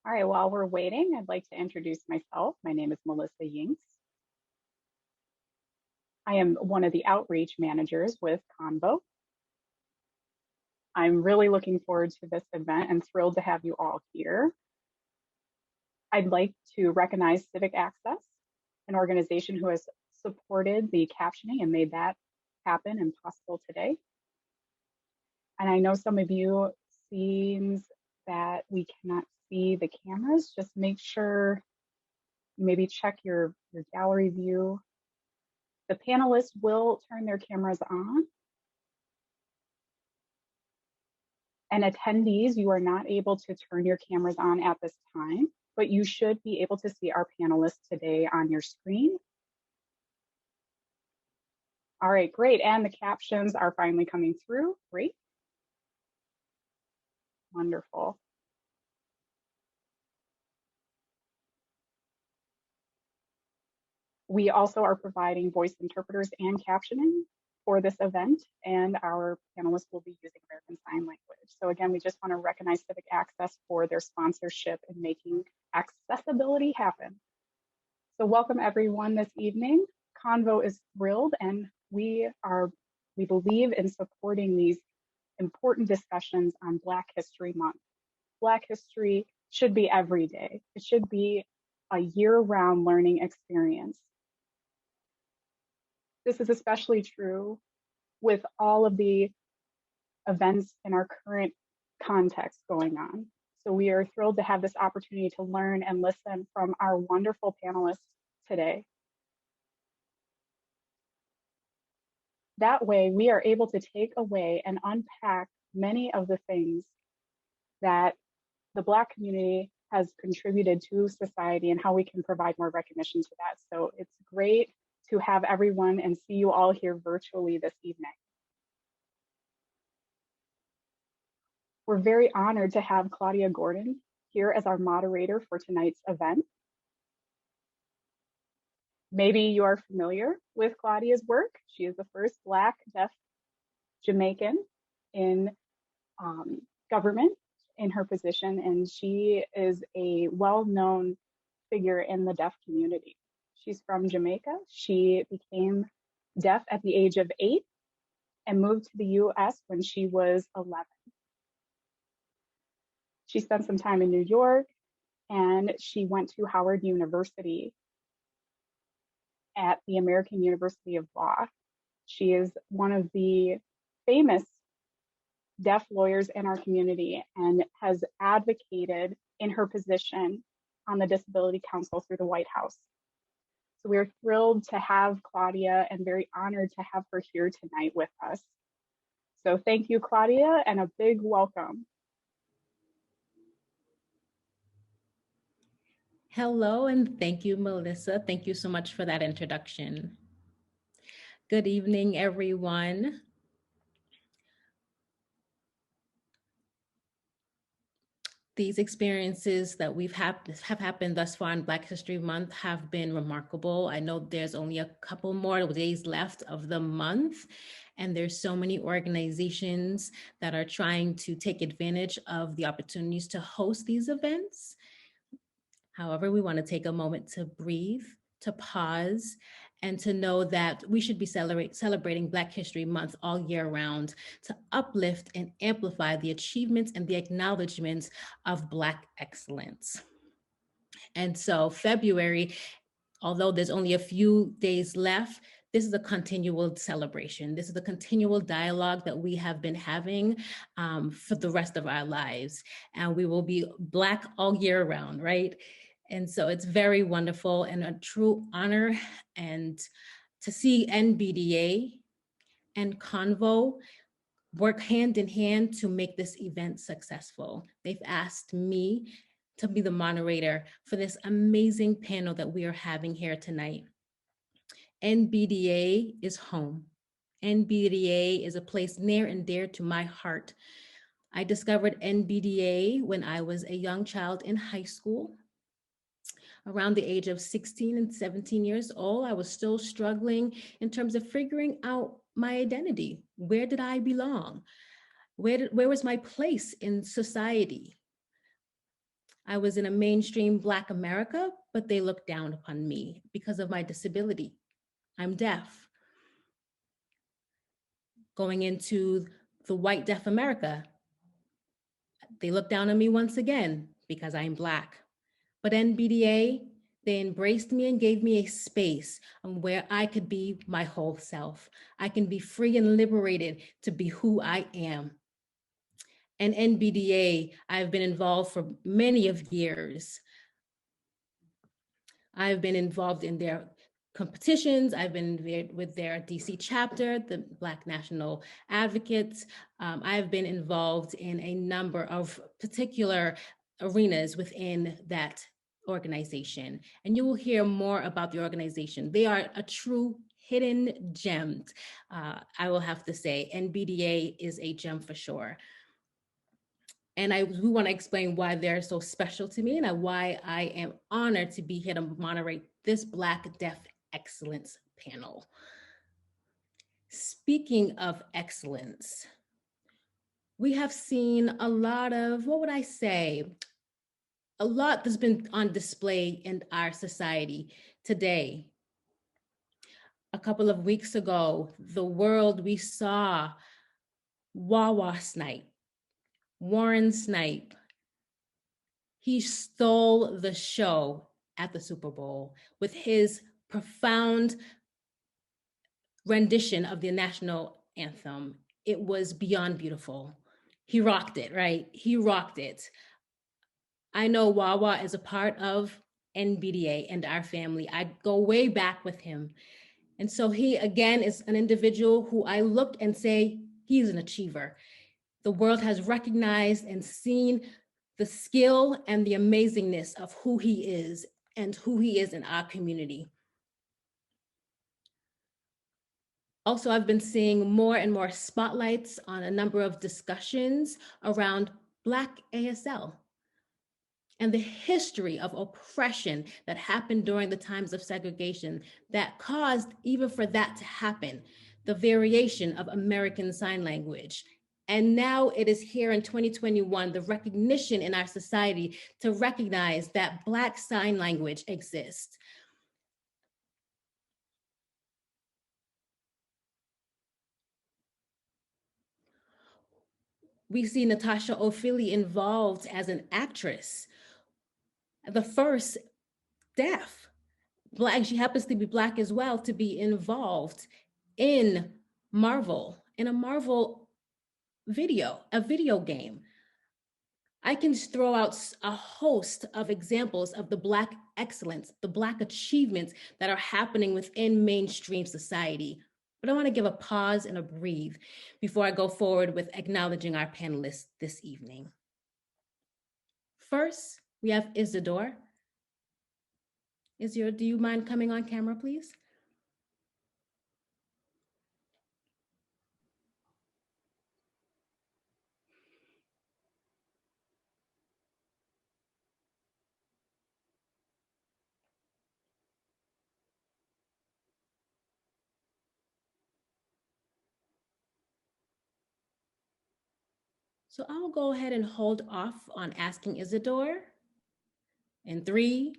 All right, while we're waiting, I'd like to introduce myself. My name is Melissa Yinks. I am one of the outreach managers with Convo. I'm really looking forward to this event and thrilled to have you all here. I'd like to recognize Civic Access, an organization who has supported the captioning and made that happen and possible today. And I know some of you seems that we cannot see the cameras. Just make sure, maybe check your gallery view. The panelists will turn their cameras on. And attendees, you are not able to turn your cameras on at this time, but you should be able to see our panelists today on your screen. All right, great. And the captions are finally coming through. Great. Wonderful. We also are providing voice interpreters and captioning for this event, and our panelists will be using American Sign Language. So again, we just want to recognize Civic Access for their sponsorship in making accessibility happen. So welcome everyone this evening. Convo is thrilled, and we believe in supporting these important discussions on Black History Month. Black history should be every day. It should be a year-round learning experience. This is especially true with all of the events in our current context going on. So we are thrilled to have this opportunity to learn and listen from our wonderful panelists today. That way, we are able to take away and unpack many of the things that the Black community has contributed to society and how we can provide more recognition to that. So it's great to have everyone and see you all here virtually this evening. We're very honored to have Claudia Gordon here as our moderator for tonight's event. Maybe you are familiar with Claudia's work. She is the first Black deaf Jamaican in government in her position, and she is a well-known figure in the deaf community. She's from Jamaica. She became deaf at the age of 8 and moved to the US when she was 11. She spent some time in New York, and she went to Howard University at the American University of Law. She is one of the famous deaf lawyers in our community and has advocated in her position on the Disability Council through the White House. So we're thrilled to have Claudia and very honored to have her here tonight with us. So thank you, Claudia, and a big welcome. Hello, and thank you, Melissa. Thank you so much for that introduction. Good evening, everyone. These experiences that have happened thus far in Black History Month have been remarkable. I know there's only a couple more days left of the month, and there's so many organizations that are trying to take advantage of the opportunities to host these events. However, we want to take a moment to breathe, to pause, and to know that we should be celebrating Black History Month all year round to uplift and amplify the achievements and the acknowledgements of Black excellence. And so February, although there's only a few days left, this is a continual celebration. This is a continual dialogue that we have been having for the rest of our lives. And we will be Black all year round, right? And so it's very wonderful and a true honor and to see NBDA and Convo work hand in hand to make this event successful. They've asked me to be the moderator for this amazing panel that we are having here tonight. NBDA is home. NBDA is a place near and dear to my heart. I discovered NBDA when I was a young child in high school. Around the age of 16 and 17 years old, I was still struggling in terms of figuring out my identity. Where did I belong? Where was my place in society? I was in a mainstream Black America, but they looked down upon me because of my disability. I'm deaf. Going into the white deaf America, they looked down on me once again because I'm Black. But NBDA, they embraced me and gave me a space where I could be my whole self. I can be free and liberated to be who I am. And NBDA, I've been involved for many of years. I've been involved in their competitions. I've been with their DC chapter, the Black National Advocates. I've been involved in a number of particular arenas within that organization. And you will hear more about the organization. They are a true hidden gem. I will have to say, NBDA is a gem for sure. And we want to explain why they're so special to me and why I am honored to be here to moderate this Black Deaf Excellence panel. Speaking of excellence, we have seen a lot of, what would I say? A lot that's been on display in our society today. A couple of weeks ago, we saw Wawa Snipe, Warren Snipe. He stole the show at the Super Bowl with his profound rendition of the national anthem. It was beyond beautiful. He rocked it, right? He rocked it. I know Wawa is a part of NBDA and our family. I go way back with him. And so he, again, is an individual who I look and say, he's an achiever. The world has recognized and seen the skill and the amazingness of who he is and who he is in our community. Also, I've been seeing more and more spotlights on a number of discussions around Black ASL and the history of oppression that happened during the times of segregation that caused even for that to happen, the variation of American Sign Language. And now it is here in 2021, the recognition in our society to recognize that Black Sign Language exists. We see Natasha O'Feely involved as an actress, the first deaf Black, she happens to be Black as well, to be involved in Marvel, in a Marvel video, a video game. I can throw out a host of examples of the Black excellence, the Black achievements that are happening within mainstream society. But I want to give a pause and a breathe before I go forward with acknowledging our panelists this evening. First, we have Isidore. Isidore, do you mind coming on camera, please? So I'll go ahead and hold off on asking Isidore. In 3,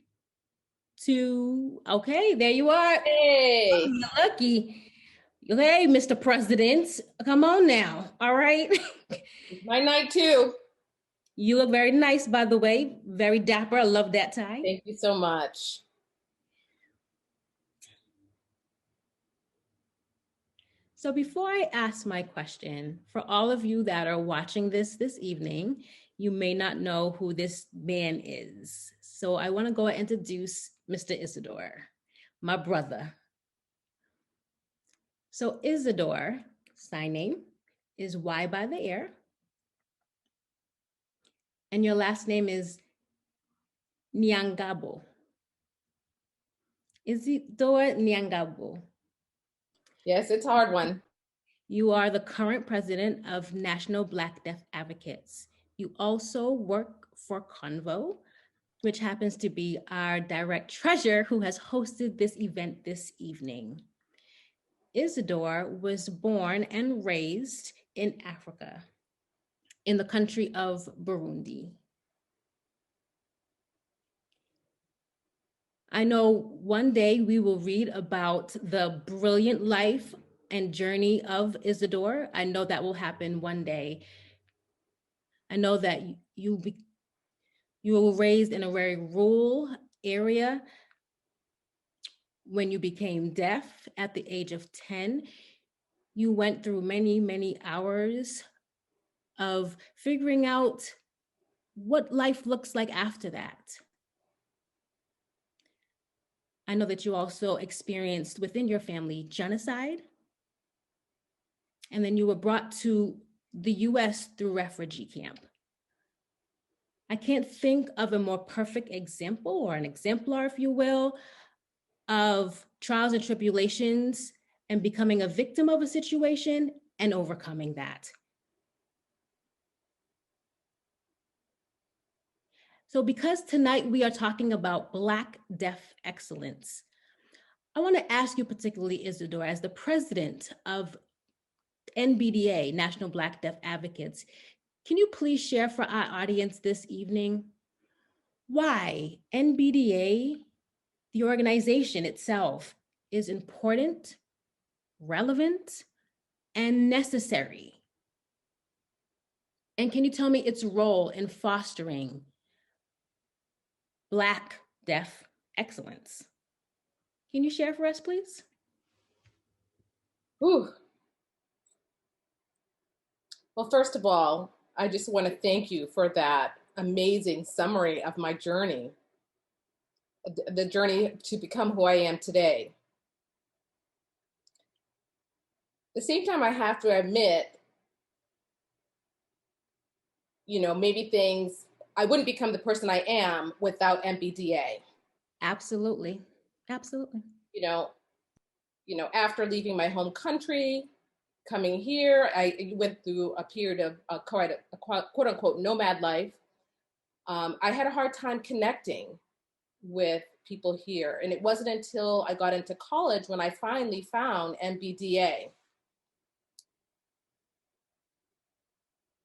2, okay, there you are. Hey. Oh, you're lucky. Hey, Mr. President, come on now, all right? My night too. You look very nice, by the way. Very dapper, I love that tie. Thank you so much. So before I ask my question, for all of you that are watching this evening, you may not know who this man is. So I want to go and introduce Mr. Isidore, my brother. So Isidore, sign name, is Y by the air. And your last name is Nyangabo. Isidore Nyangabo. Yes, it's a hard one. You are the current president of National Black Deaf Advocates. You also work for Convo, which happens to be our direct treasurer who has hosted this event this evening. Isidore was born and raised in Africa, in the country of Burundi. I know one day we will read about the brilliant life and journey of Isidore. I know that will happen one day. I know that you were raised in a very rural area. When you became deaf at the age of 10, you went through many, many hours of figuring out what life looks like after that. I know that you also experienced within your family genocide, and then you were brought to the US through refugee camp. I can't think of a more perfect example, or an exemplar, if you will, of trials and tribulations and becoming a victim of a situation and overcoming that. So because tonight we are talking about Black Deaf excellence, I want to ask you particularly, Isidore, as the president of NBDA, National Black Deaf Advocates, can you please share for our audience this evening why NBDA, the organization itself, is important, relevant, and necessary? And can you tell me its role in fostering Black deaf excellence? Can you share for us, please? Whew. Well, first of all, I just want to thank you for that amazing summary of my journey, the journey to become who I am today. At the same time, I have to admit, maybe I wouldn't become the person I am without NBDA. Absolutely. Absolutely. After leaving my home country, coming here, I went through a period of quite a quote unquote nomad life. I had a hard time connecting with people here. And it wasn't until I got into college when I finally found NBDA.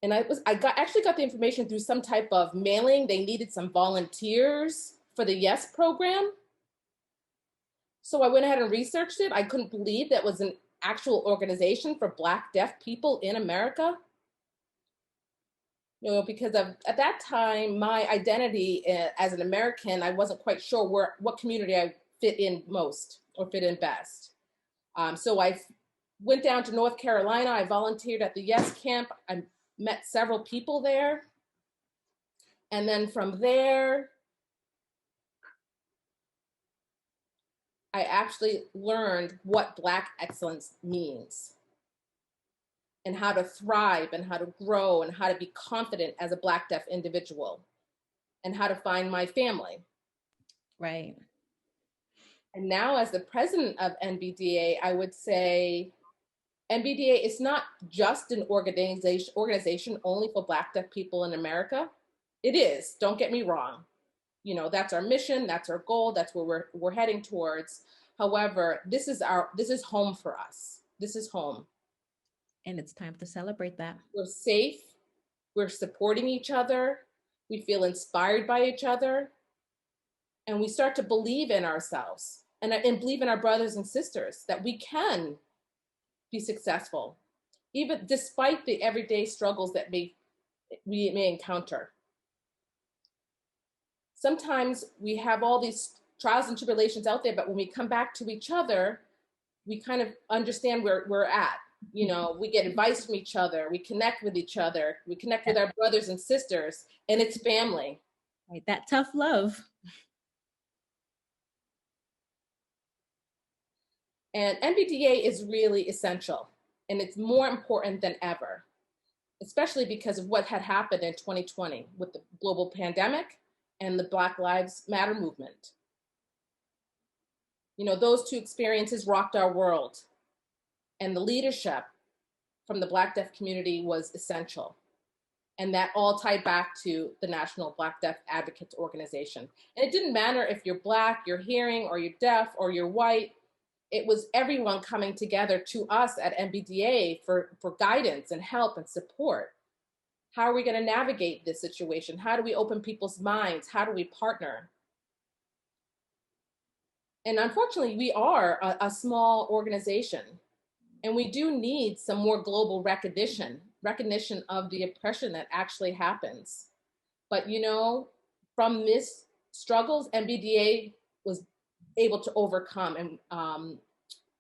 And actually got the information through some type of mailing. They needed some volunteers for the YES program. So I went ahead and researched it. I couldn't believe that was an actual organization for Black deaf people in America. Because at that time, my identity as an American, I wasn't quite sure what community I fit in most or fit in best. So I went down to North Carolina. I volunteered at the YES camp. I met several people there. And then from there, I actually learned what Black excellence means and how to thrive and how to grow and how to be confident as a Black deaf individual and how to find my family. Right. And now as the president of NBDA, I would say NBDA is not just an organization only for Black deaf people in America. It is, don't get me wrong. That's our mission, that's our goal, that's where we're heading towards. However, this is home for us. This is home. And it's time to celebrate that. We're safe, we're supporting each other, we feel inspired by each other, and we start to believe in ourselves and believe in our brothers and sisters that we can be successful, even despite the everyday struggles that we may encounter. Sometimes we have all these trials and tribulations out there, but when we come back to each other, we kind of understand where we're at. We get advice from each other, we connect with each other, we connect with our brothers and sisters, and it's family. Right, that tough love. And NBDA is really essential, and it's more important than ever, especially because of what had happened in 2020 with the global pandemic and the Black Lives Matter movement. Those two experiences rocked our world, and the leadership from the Black deaf community was essential. And that all tied back to the National Black Deaf Advocates Organization. And it didn't matter if you're Black, you're hearing, or you're deaf, or you're white. It was everyone coming together to us at NBDA for guidance and help and support. How are we going to navigate this situation? How do we open people's minds? How do we partner? And unfortunately, we are a small organization, and we do need some more global recognition of the oppression that actually happens. But from this struggles, NBDA was able to overcome, and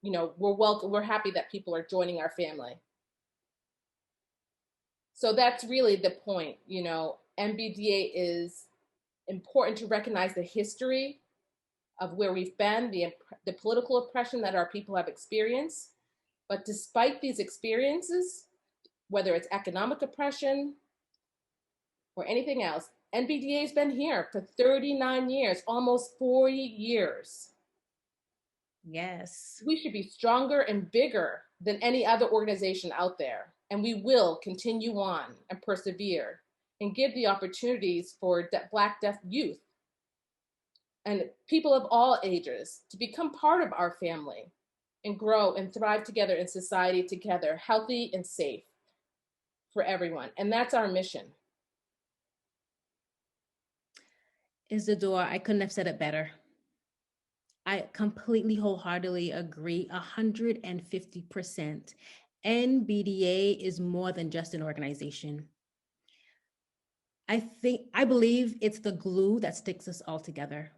we're happy that people are joining our family. So that's really the point. NBDA is important to recognize the history of where we've been, the political oppression that our people have experienced. But despite these experiences, whether it's economic oppression or anything else, NBDA has been here for 39 years, almost 40 years. Yes. We should be stronger and bigger than any other organization out there. And we will continue on and persevere and give the opportunities for Black deaf youth and people of all ages to become part of our family and grow and thrive together in society together, healthy and safe for everyone. And that's our mission. Isidore, I couldn't have said it better. I completely wholeheartedly agree, 150%. NBDA is more than just an organization. I believe it's the glue that sticks us all together.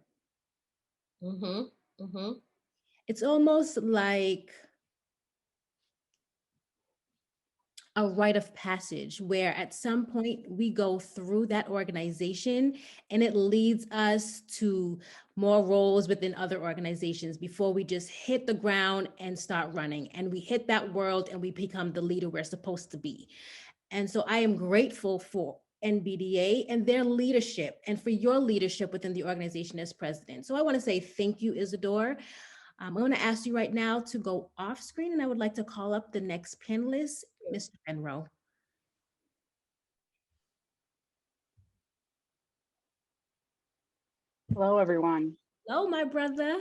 Mm-hmm. Mm-hmm. It's almost like a rite of passage where at some point we go through that organization and it leads us to more roles within other organizations before we just hit the ground and start running, and we hit that world and we become the leader we're supposed to be. And so I am grateful for NBDA and their leadership and for your leadership within the organization as president. So I want to say thank you, Isidore. I'm going to ask you right now to go off screen, and I would like to call up the next panelist, Mr. Benro. Hello, everyone. Hello, my brother.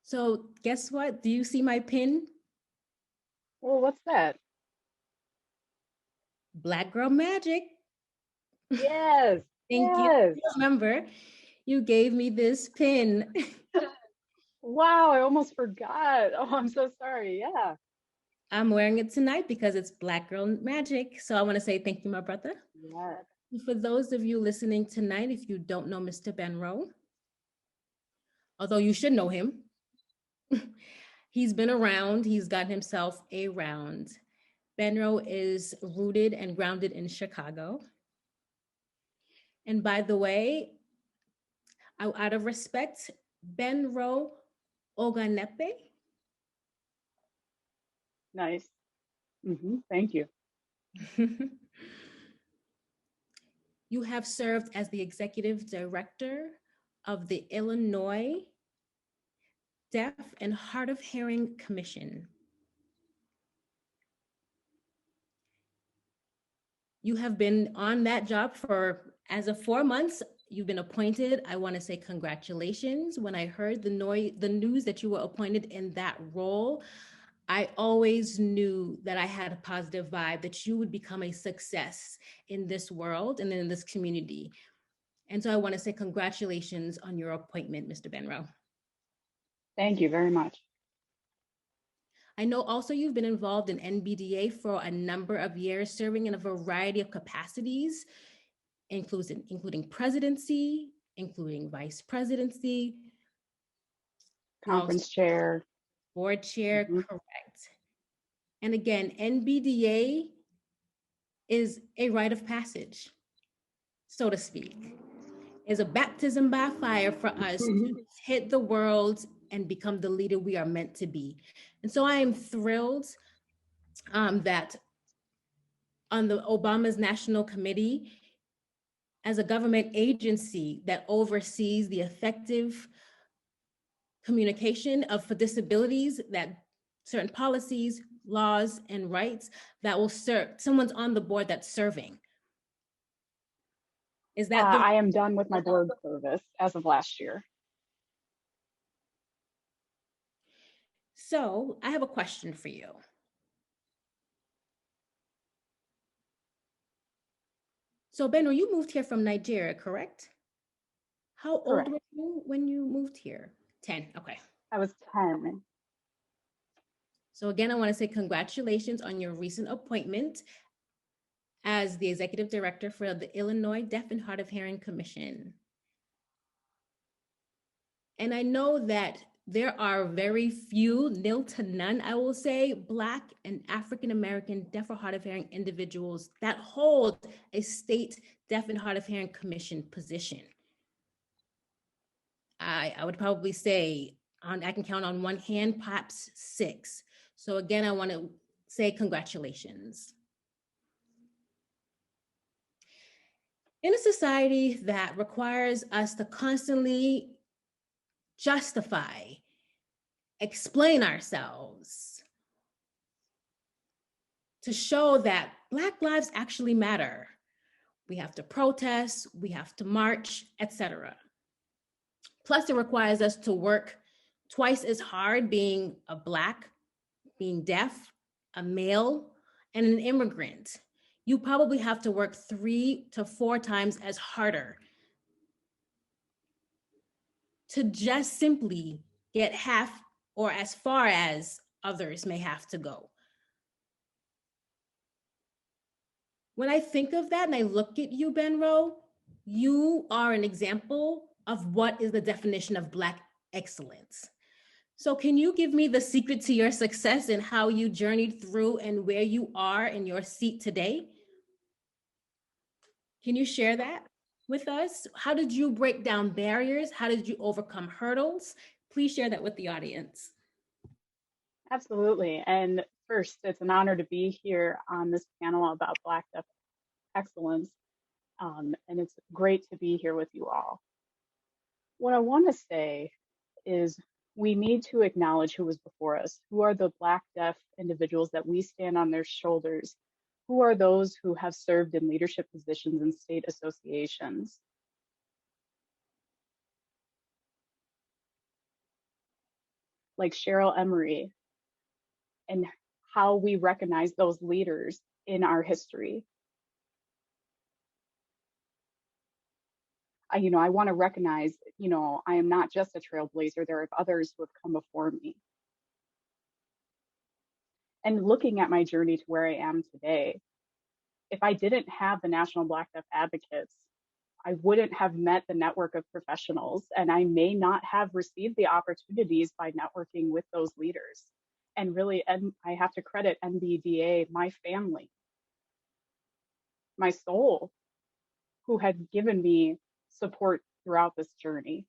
So guess what? Do you see my pin? Well, what's that? Black Girl Magic. Yes. Thank you. Yes. Remember, you gave me this pin. Wow, I almost forgot. Oh, I'm so sorry. Yeah. I'm wearing it tonight because it's Black Girl Magic. So I want to say thank you, my brother. Yes. For those of you listening tonight, if you don't know Mr. Benro, although you should know him, he's been around, he's got himself around. Benro is rooted and grounded in Chicago. And by the way, out of respect, Benro Oganepe. Nice. Thank you. You have served as the executive director of the Illinois Deaf and Hard of Hearing Commission. You have been on that job for, as of 4 months, you've been appointed. I want to say congratulations. When I heard the news that you were appointed in that role, I always knew that I had a positive vibe, that you would become a success in this world and in this community. And so I want to say congratulations on your appointment, Mr. Benro. Thank you very much. I know also you've been involved in NBDA for a number of years, serving in a variety of capacities, including presidency, including vice presidency, Conference chair. board chair, correct. And again, NBDA is a rite of passage, so to speak, is a baptism by fire for us to hit the world and become the leader we are meant to be. And so I am thrilled that on the Obama's National Committee, as a government agency that oversees the effective communication for disabilities, that certain policies, laws, and rights that will serve, someone's on the board that's serving. Is that I am done with my board service as of last year. So I have a question for you. So Benro, you moved here from Nigeria, correct? How old Correct. were you when you moved here? 10, okay. I was 10. So again, I want to say congratulations on your recent appointment as the executive director for the Illinois Deaf and Hard of Hearing Commission. And I know that there are very few, nil to none, I will say, Black and African-American deaf or hard of hearing individuals that hold a state deaf and hard of hearing commission position. I would probably say I can count on one hand, perhaps 6. So again, I want to say congratulations. In a society that requires us to constantly justify, explain ourselves, to show that Black lives actually matter, we have to protest, we have to march, etc. Plus, it requires us to work twice as hard being a Black, being deaf, a male, and an immigrant. You probably have to work 3 to 4 times as harder to just simply get half or as far as others may have to go. When I think of that and I look at you, Benro, you are an example of what is the definition of Black excellence. So can you give me the secret to your success and how you journeyed through and where you are in your seat today? Can you share that with us? How did you break down barriers? How did you overcome hurdles? Please share that with the audience. Absolutely. And first, it's an honor to be here on this panel about Black Deaf excellence. And it's great to be here with you all. What I want to say is we need to acknowledge who was before us. Who are the Black deaf individuals that we stand on their shoulders? Who are those who have served in leadership positions in state associations? Like Cheryl Emery, and how we recognize those leaders in our history. I want to recognize, I am not just a trailblazer. There are others who have come before me. And looking at my journey to where I am today, if I didn't have the National Black Deaf Advocates, I wouldn't have met the network of professionals, and I may not have received the opportunities by networking with those leaders. And really, I have to credit NBDA, my family, my soul, who had given me support throughout this journey.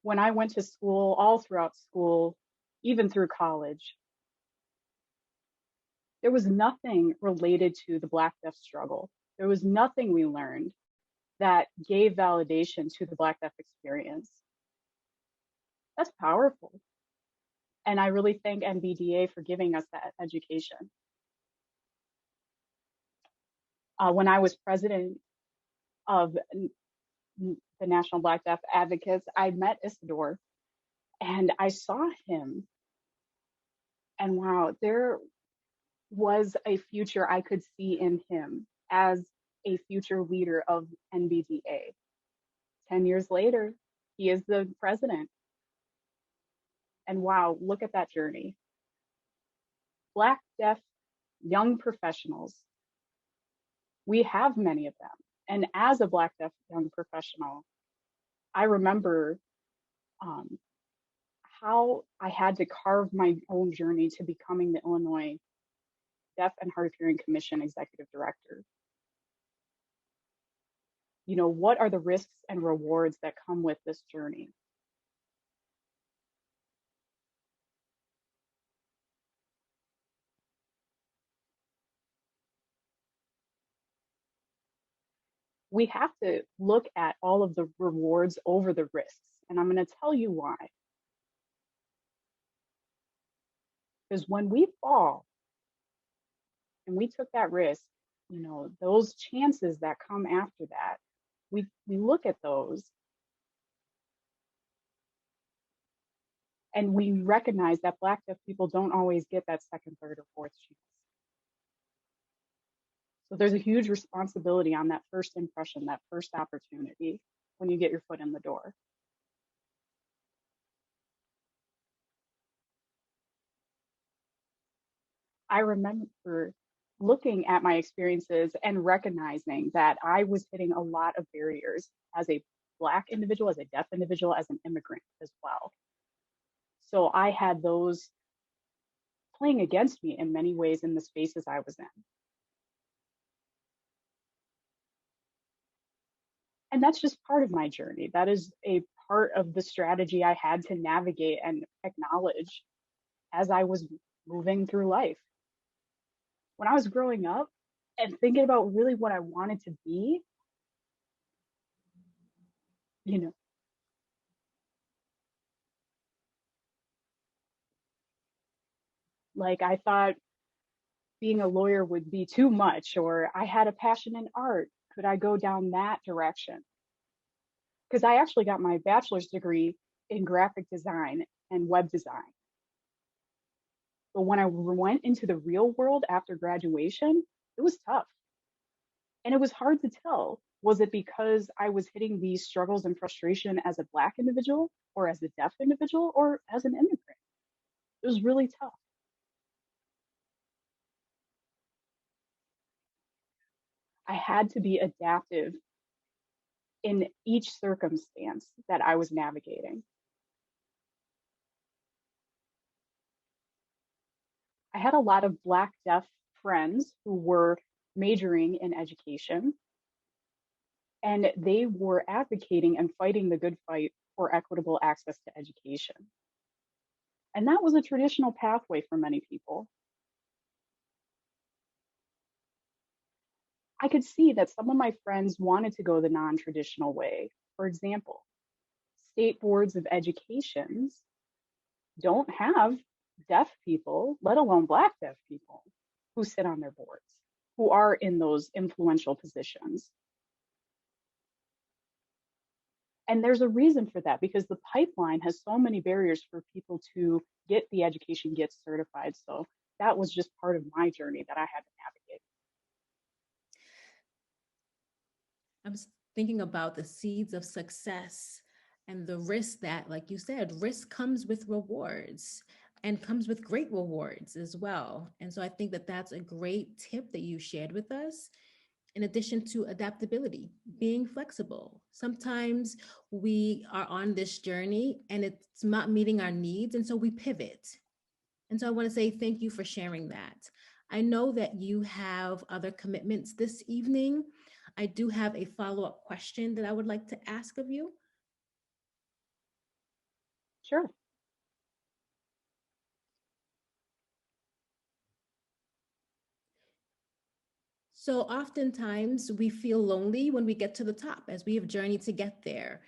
When I went to school, all throughout school, even through college, there was nothing related to the Black deaf struggle. There was nothing we learned that gave validation to the Black deaf experience. That's powerful. And I really thank NBDA for giving us that education. When I was president of the National Black Deaf Advocates, I met Isidore and I saw him. And wow, there was a future I could see in him as a future leader of NBDA. 10 years later, he is the president. And wow, look at that journey. Black, deaf, young professionals. We have many of them. And as a Black, deaf, young professional, I remember how I had to carve my own journey to becoming the Illinois Deaf and Hard of Hearing Commission Executive Director. What are the risks and rewards that come with this journey? We have to look at all of the rewards over the risks. And I'm going to tell you why. Because when we fall and we took that risk, those chances that come after that, we look at those and we recognize that Black deaf people don't always get that second, third, or fourth chance. So there's a huge responsibility on that first impression, that first opportunity when you get your foot in the door. I remember looking at my experiences and recognizing that I was hitting a lot of barriers as a Black individual, as a deaf individual, as an immigrant as well. So I had those playing against me in many ways in the spaces I was in. And that's just part of my journey. That is a part of the strategy I had to navigate and acknowledge as I was moving through life. When I was growing up and thinking about really what I wanted to be, you know, like I thought being a lawyer would be too much, or I had a passion in art. Could I go down that direction? Because I actually got my bachelor's degree in graphic design and web design. But when I went into the real world after graduation, it was tough. And it was hard to tell. Was it because I was hitting these struggles and frustration as a Black individual, or as a deaf individual, or as an immigrant? It was really tough. I had to be adaptive in each circumstance that I was navigating. I had a lot of Black deaf friends who were majoring in education, and they were advocating and fighting the good fight for equitable access to education. And that was a traditional pathway for many people. I could see that some of my friends wanted to go the non-traditional way. For example, state boards of educations don't have deaf people, let alone Black deaf people, who sit on their boards, who are in those influential positions. And there's a reason for that, because the pipeline has so many barriers for people to get the education, get certified. So that was just part of my journey that I had to navigate. I was thinking about the seeds of success and the risk that, like you said, risk comes with rewards and comes with great rewards as well. And so I think that that's a great tip that you shared with us. In addition to adaptability, being flexible. Sometimes we are on this journey and it's not meeting our needs, and so we pivot. And so I want to say thank you for sharing that. I know that you have other commitments this evening. I do have a follow-up question that I would like to ask of you. Sure. So oftentimes we feel lonely when we get to the top as we have journeyed to get there.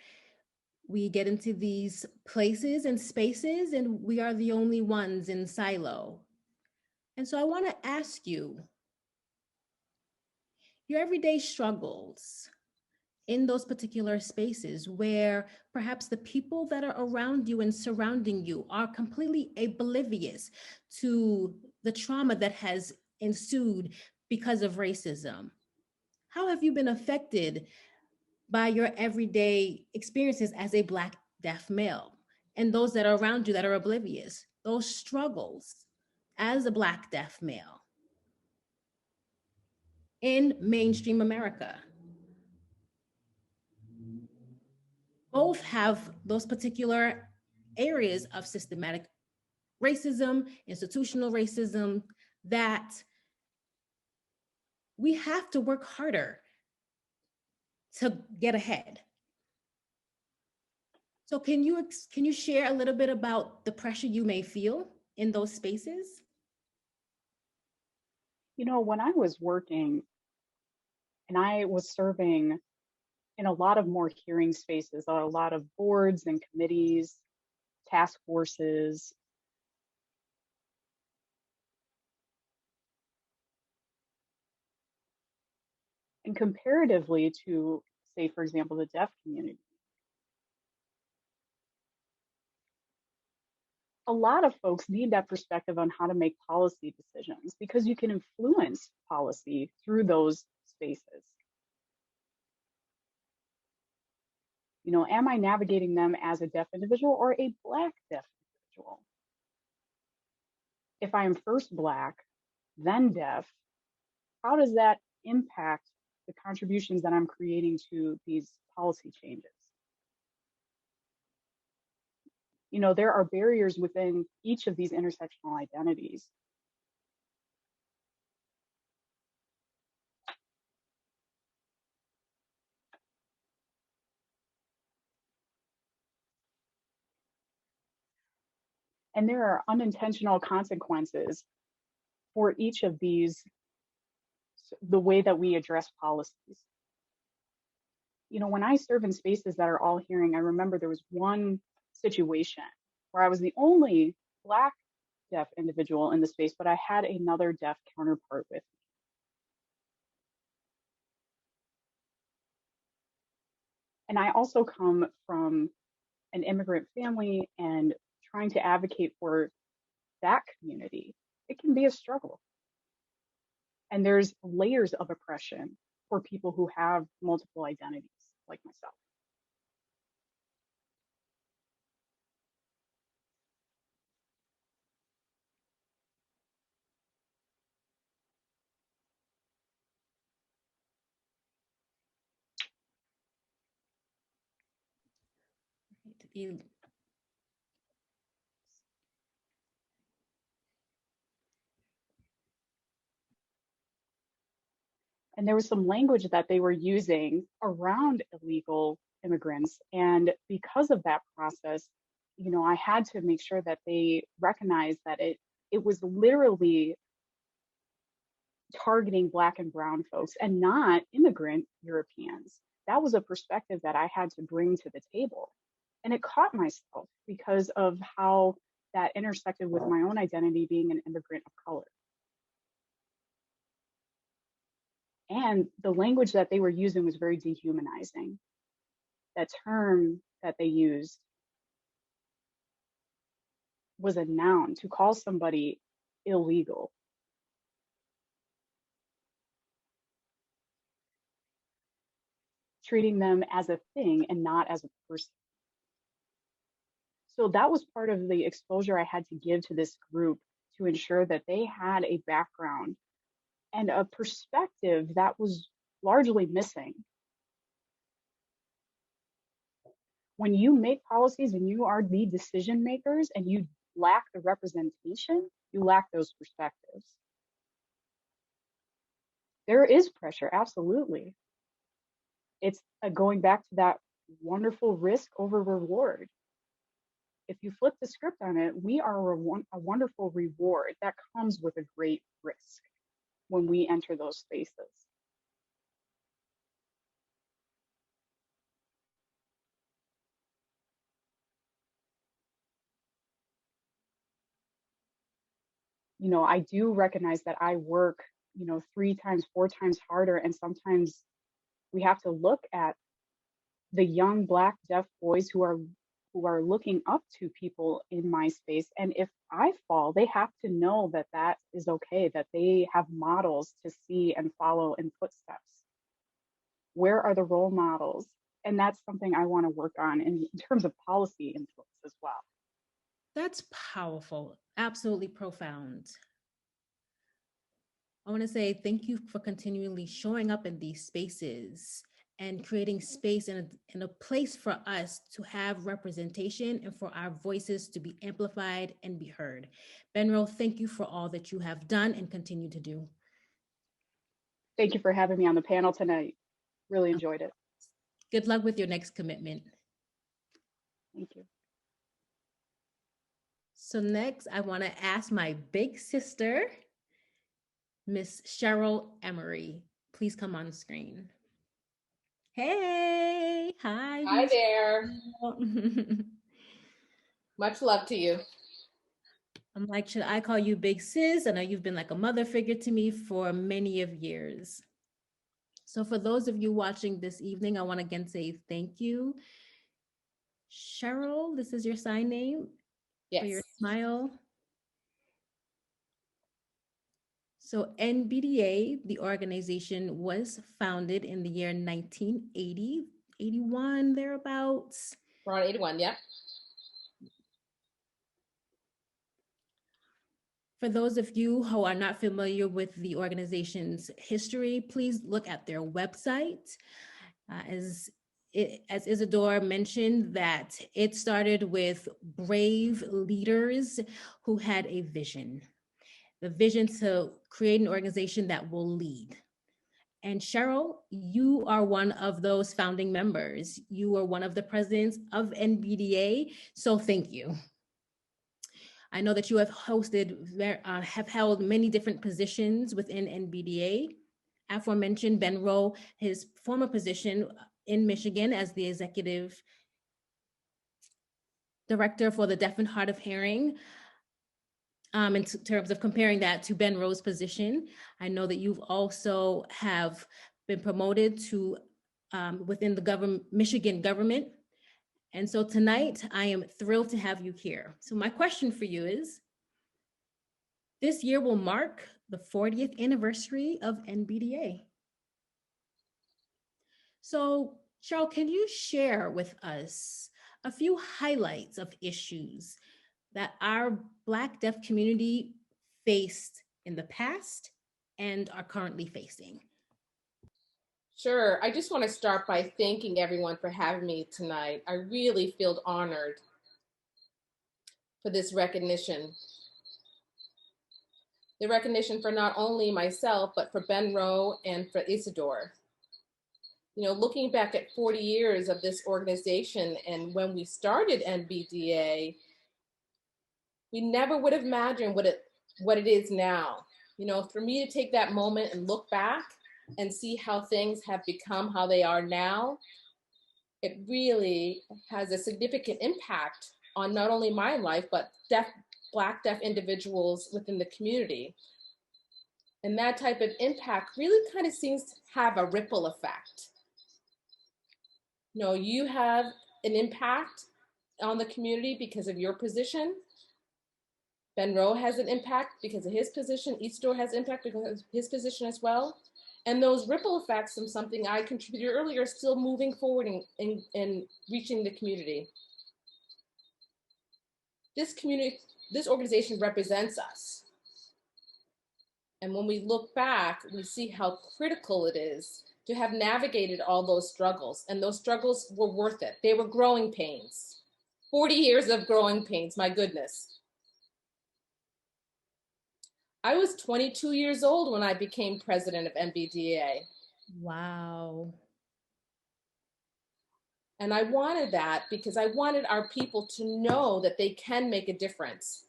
We get into these places and spaces and we are the only ones in silo. And so I want to ask you, your everyday struggles in those particular spaces where perhaps the people that are around you and surrounding you are completely oblivious to the trauma that has ensued because of racism. How have you been affected by your everyday experiences as a Black deaf male and those that are around you that are oblivious, those struggles as a Black deaf male in mainstream America? Both have those particular areas of systematic racism, institutional racism, that we have to work harder to get ahead. So can you share a little bit about the pressure you may feel in those spaces? You know, when I was working and I was serving in a lot of more hearing spaces, a lot of boards and committees, task forces, and comparatively to, say, for example, the deaf community, a lot of folks need that perspective on how to make policy decisions because you can influence policy through those spaces. You know, am I navigating them as a deaf individual or a Black deaf individual? If I am first Black, then deaf, how does that impact the contributions that I'm creating to these policy changes? You know, there are barriers within each of these intersectional identities. And there are unintentional consequences for each of these, the way that we address policies. You know, when I serve in spaces that are all hearing, I remember there was one situation where I was the only Black deaf individual in the space, but I had another deaf counterpart with me. And I also come from an immigrant family, and trying to advocate for that community, it can be a struggle. And there's layers of oppression for people who have multiple identities like myself. And there was some language that they were using around illegal immigrants. And because of that process, you know, I had to make sure that they recognized that it was literally targeting Black and brown folks and not immigrant Europeans. That was a perspective that I had to bring to the table. And it caught myself because of how that intersected with my own identity being an immigrant of color. And the language that they were using was very dehumanizing. That term that they used was a noun to call somebody illegal. Treating them as a thing and not as a person. So that was part of the exposure I had to give to this group to ensure that they had a background and a perspective that was largely missing. When you make policies and you are the decision makers and you lack the representation, you lack those perspectives. There is pressure, absolutely. It's going back to that wonderful risk over reward. If you flip the script on it, we are a wonderful reward that comes with a great risk when we enter those spaces. You know, I do recognize that I work, you know, 3 times, 4 times harder, and sometimes we have to look at the young Black deaf boys who are looking up to people in my space. And if I fall, they have to know that that is okay, that they have models to see and follow in footsteps. Where are the role models? And that's something I want to work on in terms of policy influence as well. That's powerful, absolutely profound. I want to say thank you for continually showing up in these spaces and creating space and a place for us to have representation and for our voices to be amplified and be heard. Benro, thank you for all that you have done and continue to do. Thank you for having me on the panel tonight. Really enjoyed it. Good luck with your next commitment. Thank you. So next, I want to ask my big sister, Miss Cheryl Emery. Please come on screen. Hey, hi. Hi there. Much love to you. I'm like, should I call you big sis? I know you've been like a mother figure to me for many of years. So for those of you watching this evening, I want to again say thank you. Cheryl, this is your sign name. for your Yes. smile. So NBDA, the organization, was founded in the year 1980, 81, thereabouts. We're on 81, yep. For those of you who are not familiar with the organization's history, please look at their website. As Isidore mentioned, that it started with brave leaders who had a vision, the vision to create an organization that will lead. And Cheryl, you are one of those founding members. You are one of the presidents of NBDA, so thank you. I know that you have have held many different positions within NBDA. Aforementioned Benro, his former position in Michigan as the executive director for the deaf and hard of hearing. In terms of comparing that to Benro's position, I know that you've also have been promoted to within the Michigan government. And so tonight, I am thrilled to have you here. So my question for you is, this year will mark the 40th anniversary of NBDA. So Cheryl, can you share with us a few highlights of issues that our Black deaf community faced in the past and are currently facing? Sure. I just want to start by thanking everyone for having me tonight. I really feel honored for this recognition. The recognition for not only myself, but for Benro and for Isidore. You know, looking back at 40 years of this organization and when we started NBDA, we never would have imagined what it is now. You know, for me to take that moment and look back and see how things have become how they are now, it really has a significant impact on not only my life, but Black deaf individuals within the community. And that type of impact really kind of seems to have a ripple effect. You know, you have an impact on the community because of your position. Benro has an impact because of his position. Isidore has impact because of his position as well. And those ripple effects from something I contributed earlier are still moving forward and reaching the community. This organization represents us. And when we look back, we see how critical it is to have navigated all those struggles. And those struggles were worth it. They were growing pains. 40 years of growing pains, my goodness. I was 22 years old when I became president of NBDA. Wow. And I wanted that because I wanted our people to know that they can make a difference.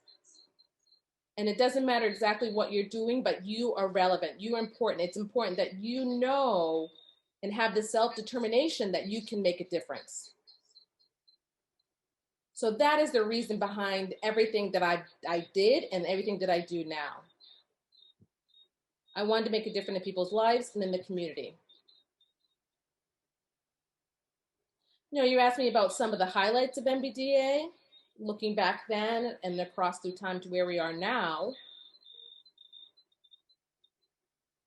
And it doesn't matter exactly what you're doing, but you are relevant. You are important. It's important that you know and have the self-determination that you can make a difference. So that is the reason behind everything that I did and everything that I do now. I wanted to make a difference in people's lives and in the community. You know, you asked me about some of the highlights of NBDA, looking back then and across through time to where we are now.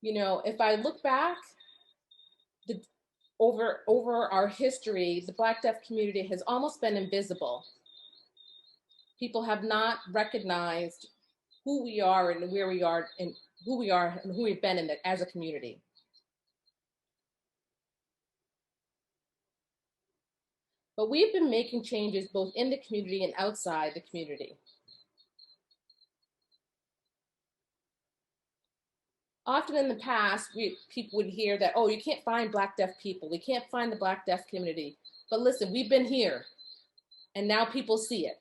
You know, if I look back over our history, the Black deaf community has almost been invisible. People have not recognized who we are and where we are and who we are and who we've been as a community. But we've been making changes both in the community and outside the community. Often in the past, people would hear that, oh, you can't find Black deaf people. We can't find the Black deaf community. But listen, we've been here and now people see it.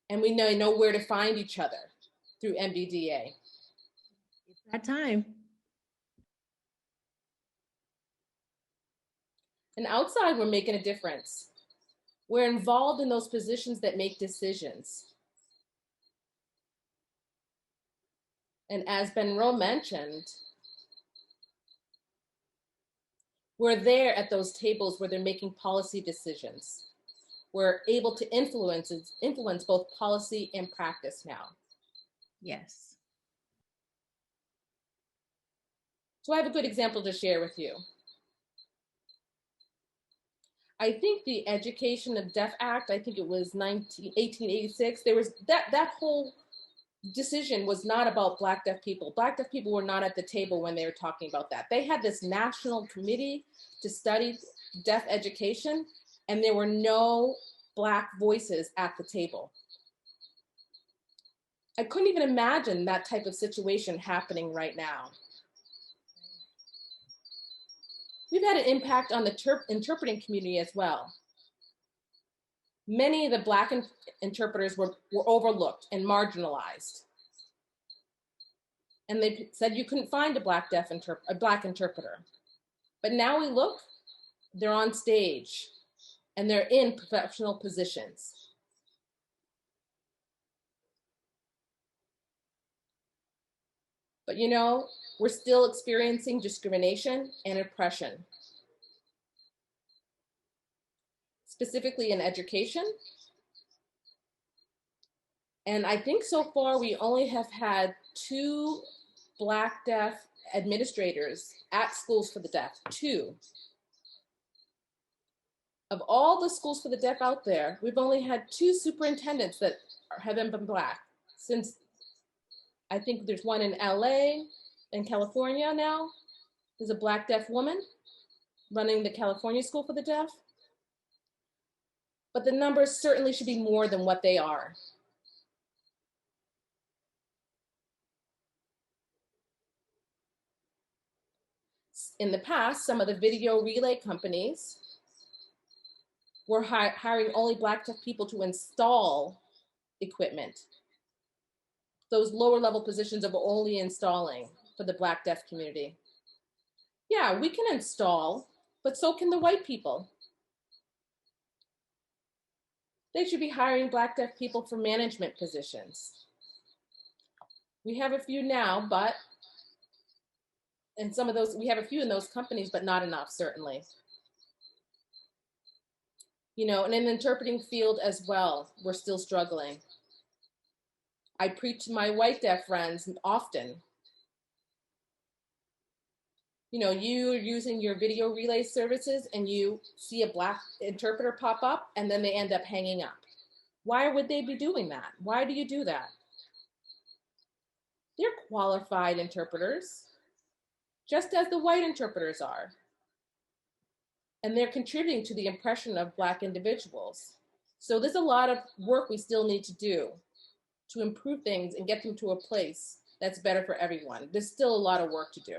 And we know where to find each other through NBDA. It's that time. And outside, we're making a difference. We're involved in those positions that make decisions. And as Benro mentioned, we're there at those tables where they're making policy decisions. we're able to influence both policy and practice now. Yes. So I have a good example to share with you. I think the Education of Deaf Act, I think it was 1886, there was that whole decision was not about Black deaf people. Black deaf people were not at the table when they were talking about that. They had this national committee to study deaf education, and there were no Black voices at the table. I couldn't even imagine that type of situation happening right now. We've had an impact on the interpreting community as well. Many of the Black interpreters were overlooked and marginalized. And they said you couldn't find a Black interpreter. But now we look, they're on stage and they're in professional positions. But you know, we're still experiencing discrimination and oppression, specifically in education. And I think so far we only have had 2 Black deaf administrators at schools for the deaf, 2. Of all the schools for the deaf out there, we've only had 2 superintendents that haven't been Black since, I think there's one in LA, in California now. There's a Black deaf woman running the California School for the Deaf. But the numbers certainly should be more than what they are. In the past, some of the video relay companies were hiring only Black deaf people to install equipment. Those lower level positions of only installing for the Black deaf community. Yeah, we can install, but so can the white people. They should be hiring Black deaf people for management positions. We have a few now, but, and some of those, we have a few in those companies, but not enough, certainly. You know, and in the interpreting field as well, we're still struggling. I preach to my white deaf friends often. You know, you're using your video relay services and you see a Black interpreter pop up and then they end up hanging up. Why would they be doing that? Why do you do that? They're qualified interpreters, just as the white interpreters are. And they're contributing to the impression of Black individuals. So there's a lot of work we still need to do to improve things and get them to a place that's better for everyone. There's still a lot of work to do.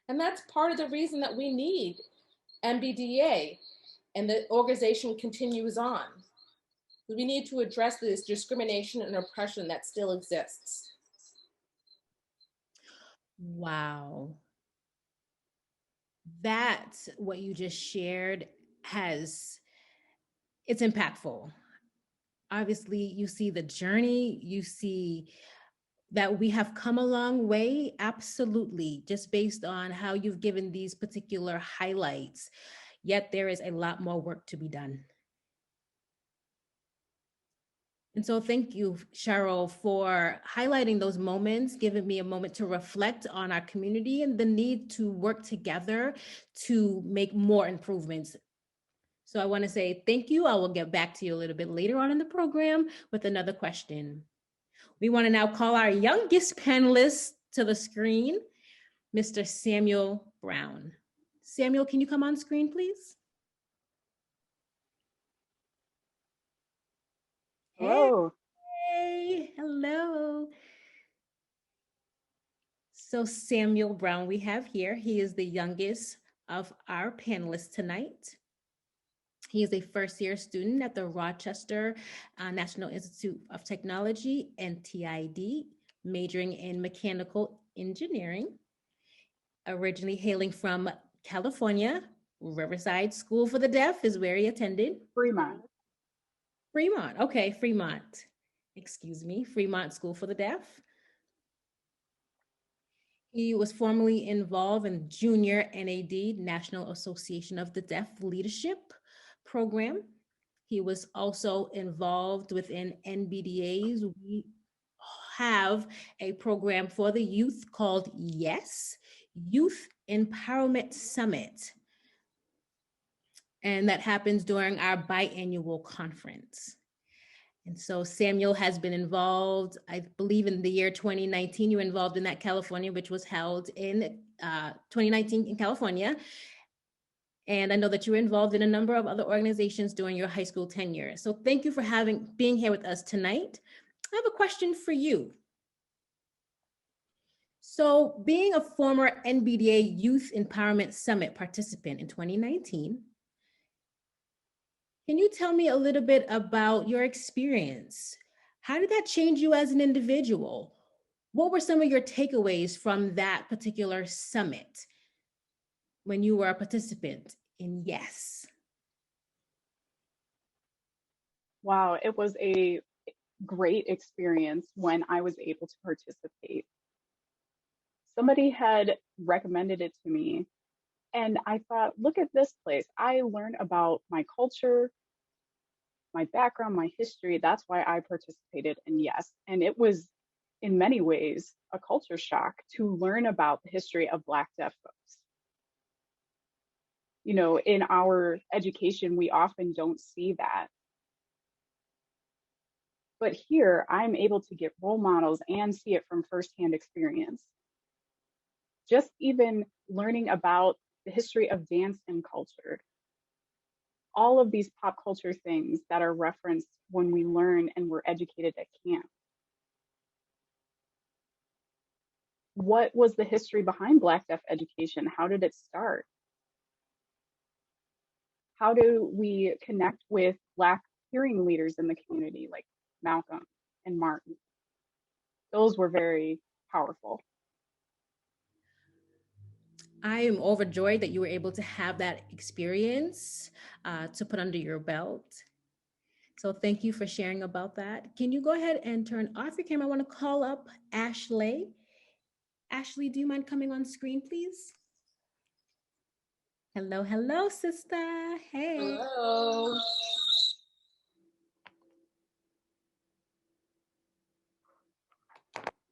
And that's part of the reason that we need NBDA, and the organization continues on. We need to address this discrimination and oppression that still exists. Wow. That, what you just shared, it's impactful. Obviously, you see the journey, you see that we have come a long way, absolutely, just based on how you've given these particular highlights. Yet there is a lot more work to be done. And so thank you, Cheryl, for highlighting those moments, giving me a moment to reflect on our community and the need to work together to make more improvements. So I want to say thank you. I will get back to you a little bit later on in the program with another question. We want to now call our youngest panelist to the screen, Mr. Samuel Brown. Samuel, can you come on screen, please? Hello. Hey, hello. So Samuel Brown we have here. He is the youngest of our panelists tonight. He is a first-year student at the Rochester National Institute of Technology, NTID, majoring in mechanical engineering. Originally hailing from California, Riverside School for the Deaf is where he attended. Fremont. Fremont, okay, Fremont. Excuse me, Fremont School for the Deaf. He was formerly involved in Junior NAD, National Association of the Deaf Leadership Program. He was also involved within NBDAs. We have a program for the youth called YES, Youth Empowerment Summit. And that happens during our biannual conference. And so Samuel has been involved, I believe in the year 2019, you were involved in that California, which was held in 2019 in California. And I know that you were involved in a number of other organizations during your high school tenure. So thank you for being here with us tonight. I have a question for you. So being a former NBDA Youth Empowerment Summit participant in 2019, can you tell me a little bit about your experience? How did that change you as an individual? What were some of your takeaways from that particular summit when you were a participant in YES? Wow, it was a great experience when I was able to participate. Somebody had recommended it to me, and I thought, look at this place. I learned about my culture, my background, my history. That's why I participated in YES. And it was, in many ways, a culture shock to learn about the history of Black deaf folks. You know, in our education, we often don't see that. But here, I'm able to get role models and see it from firsthand experience. Just even learning about the history of dance and culture, all of these pop culture things that are referenced when we learn and we're educated at camp. What was the history behind Black deaf education? How did it start? How do we connect with Black hearing leaders in the community like Malcolm and Martin? Those were very powerful. I am overjoyed that you were able to have that experience to put under your belt. So thank you for sharing about that. Can you go ahead and turn off your camera? I want to call up Ashley. Ashley, do you mind coming on screen, please? Hello, hello, sister. Hey. Hello.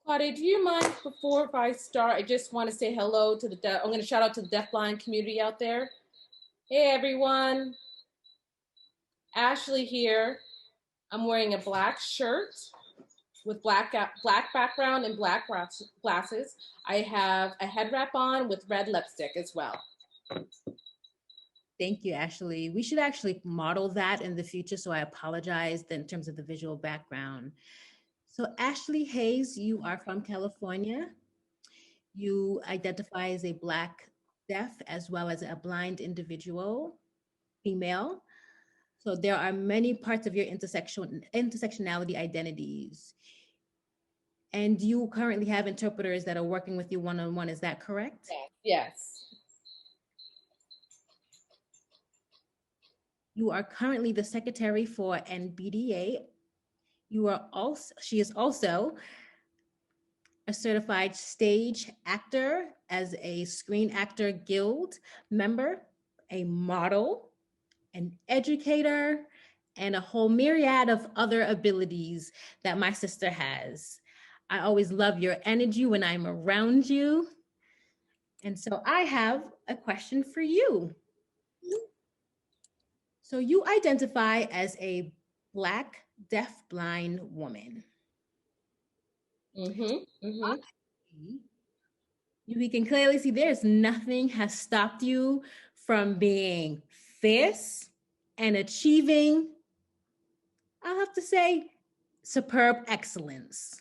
Claudia, do you mind before I start? I just want to say hello to I'm going to shout out to the deafblind community out there. Hey, everyone. Ashley here. I'm wearing a black shirt with black background and black glasses. I have a head wrap on with red lipstick as well. Thank you, Ashley. We should actually model that in the future, so I apologize in terms of the visual background. So Ashley Hayes, you are from California. You identify as a Black deaf as well as a blind individual, female. So there are many parts of your intersectionality identities. And you currently have interpreters that are working with you one-on-one, is that correct? Yes. You are currently the secretary for NBDA. She is also a certified stage actor, as a Screen Actor Guild member, a model, an educator, and a whole myriad of other abilities that my sister has. I always love your energy when I'm around you. And so I have a question for you. So you identify as a Black deaf-blind woman. We can clearly see there's nothing has stopped you from being fierce and achieving, I'll have to say, superb excellence.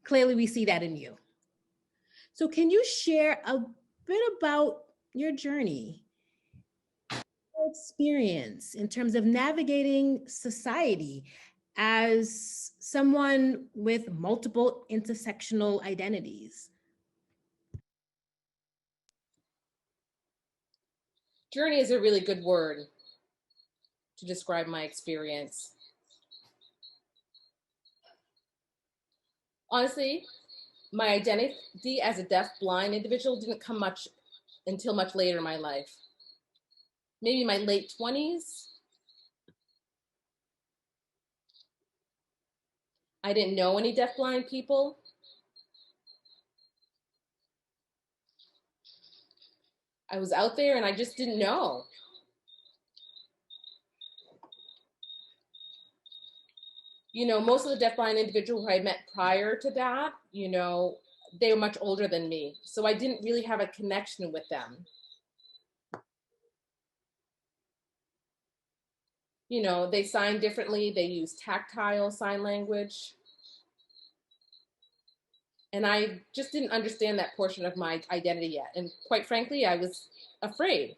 Clearly, we see that in you. So can you share a bit about your journey, your experience in terms of navigating society as someone with multiple intersectional identities? Journey is a really good word to describe my experience. Honestly, my identity as a deaf-blind individual didn't come until much later in my life. Maybe my late 20s. I didn't know any deaf-blind people. I was out there and I just didn't know. You know, most of the deaf-blind individuals who I met prior to that, you know, they were much older than me. So I didn't really have a connection with them. You know, they sign differently. They use tactile sign language. And I just didn't understand that portion of my identity yet. And quite frankly, I was afraid.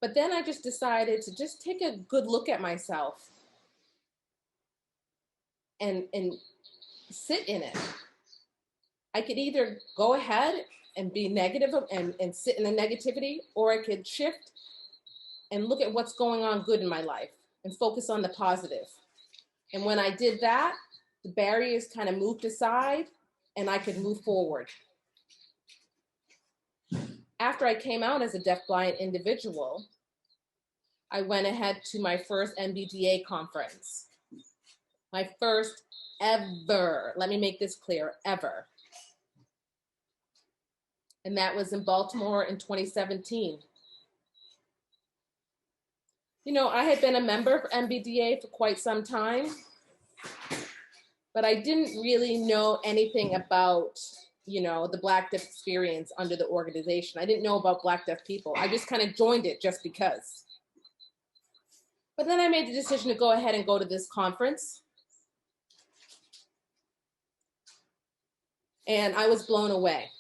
But then I just decided to just take a good look at myself and sit in it. I could either go ahead and be negative and sit in the negativity, or I could shift and look at what's going on good in my life and focus on the positive. And when I did that, the barriers kind of moved aside and I could move forward. After I came out as a deaf-blind individual, I went ahead to my first NBDA conference. My first ever, let me make this clear, ever. And that was in Baltimore in 2017. You know, I had been a member of NBDA for quite some time, but I didn't really know anything about, you know, the Black Deaf experience under the organization. I didn't know about Black Deaf people. I just kind of joined it just because. But then I made the decision to go ahead and go to this conference. And I was blown away.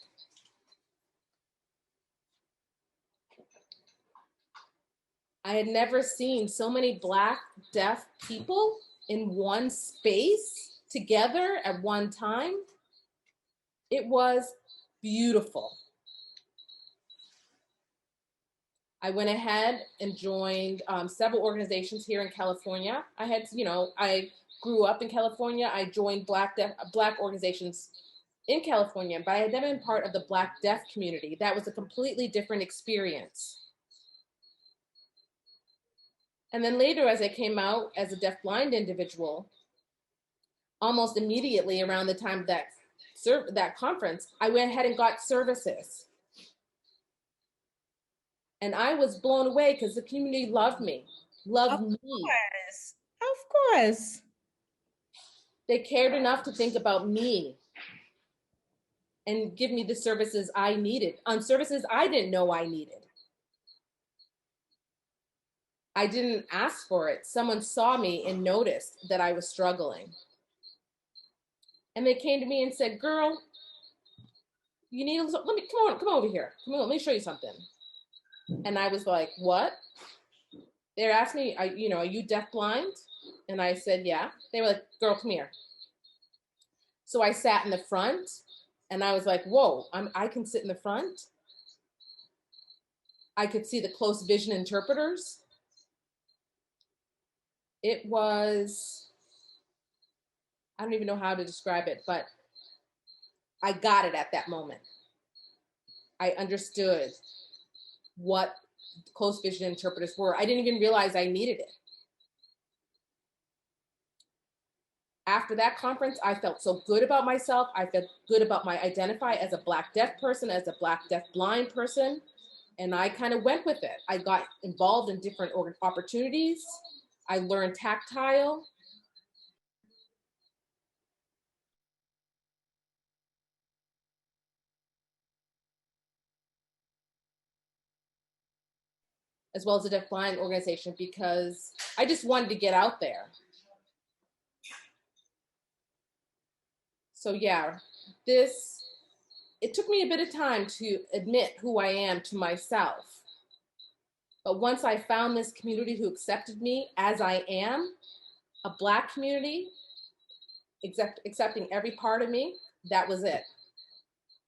I had never seen so many Black deaf people in one space together at one time. It was beautiful. I went ahead and joined several organizations here in California. I had, you know, I grew up in California. I joined Black organizations in California, but I had never been part of the Black deaf community. That was a completely different experience. And then later, as I came out as a deaf-blind individual, almost immediately around the time of that conference, I went ahead and got services. And I was blown away because the community loved me, loved me. Of course. They cared enough to think about me and give me the services I needed, on services I didn't know I needed. I didn't ask for it. Someone saw me and noticed that I was struggling. And they came to me and said, girl, you need, come over here. Come on, let me show you something. And I was like, what? They asked me, are you deaf-blind? And I said, yeah. They were like, girl, come here. So I sat in the front and I was like, whoa, I can sit in the front. I could see the close vision interpreters. It was, I don't even know how to describe it, but I got it at that moment. I understood what close vision interpreters were. I didn't even realize I needed it. After that conference, I felt so good about myself. I felt good about my identify as a Black deaf person, as a Black deaf blind person. And I kind of went with it. I got involved in different opportunities. I learned tactile. As well as a deaf blind organization, because I just wanted to get out there. So yeah, it took me a bit of time to admit who I am to myself. But once I found this community who accepted me as I am, a Black community, accepting every part of me, that was it.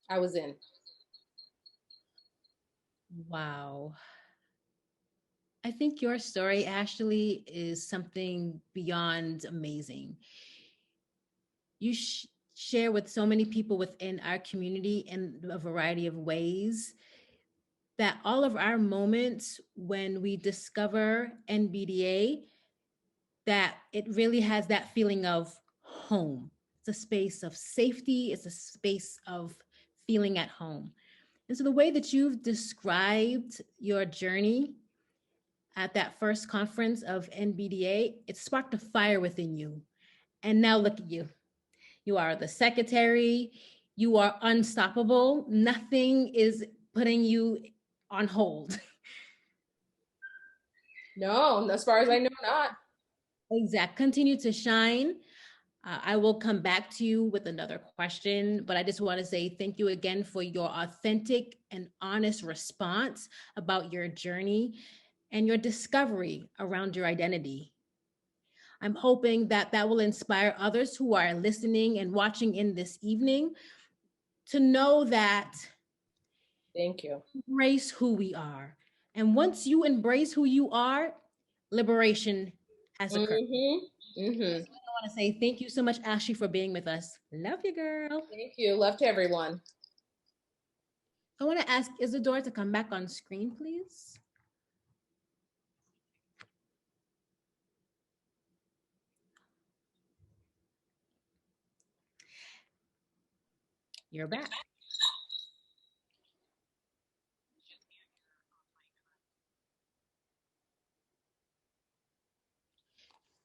I was in. Wow. I think your story, Ashley, is something beyond amazing. you share with so many people within our community in a variety of ways that all of our moments when we discover NBDA, that it really has that feeling of home. It's a space of safety, it's a space of feeling at home. And so the way that you've described your journey at that first conference of NBDA, it sparked a fire within you. And now look at you. You are the secretary. You are unstoppable. Nothing is putting you on hold. No, as far as I know, not. Exactly. Continue to shine. I will come back to you with another question, but I just want to say thank you again for your authentic and honest response about your journey and your discovery around your identity. I'm hoping that that will inspire others who are listening and watching in this evening to know that Thank you. embrace who we are. And once you embrace who you are, liberation has occurred. Mm-hmm. Mm-hmm. I want to say thank you so much, Ashley, for being with us. Love you, girl. Thank you. Love to everyone. I want to ask Isidore to come back on screen, please. You're back.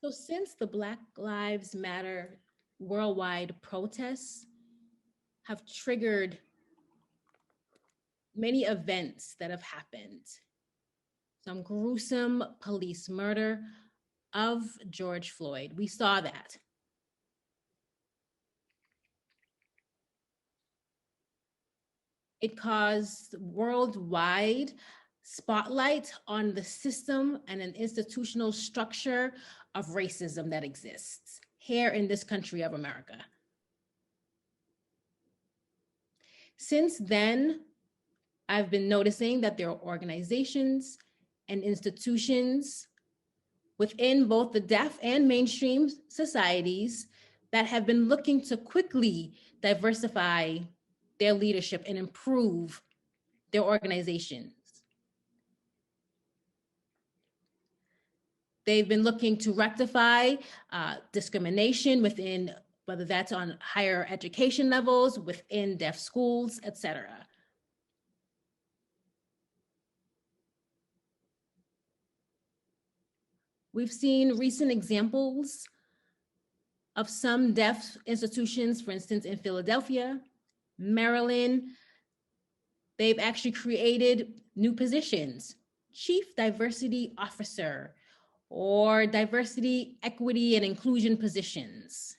So since the Black Lives Matter worldwide protests have triggered many events that have happened, some gruesome police murder of George Floyd, we saw that. It caused worldwide spotlight on the system and an institutional structure of racism that exists here in this country of America. Since then, I've been noticing that there are organizations and institutions within both the deaf and mainstream societies that have been looking to quickly diversify their leadership and improve their organizations. They've been looking to rectify discrimination within, whether that's on higher education levels, within deaf schools, etc. We've seen recent examples of some deaf institutions, for instance, in Philadelphia, Maryland. They've actually created new positions, Chief Diversity Officer, or diversity, equity, and inclusion positions.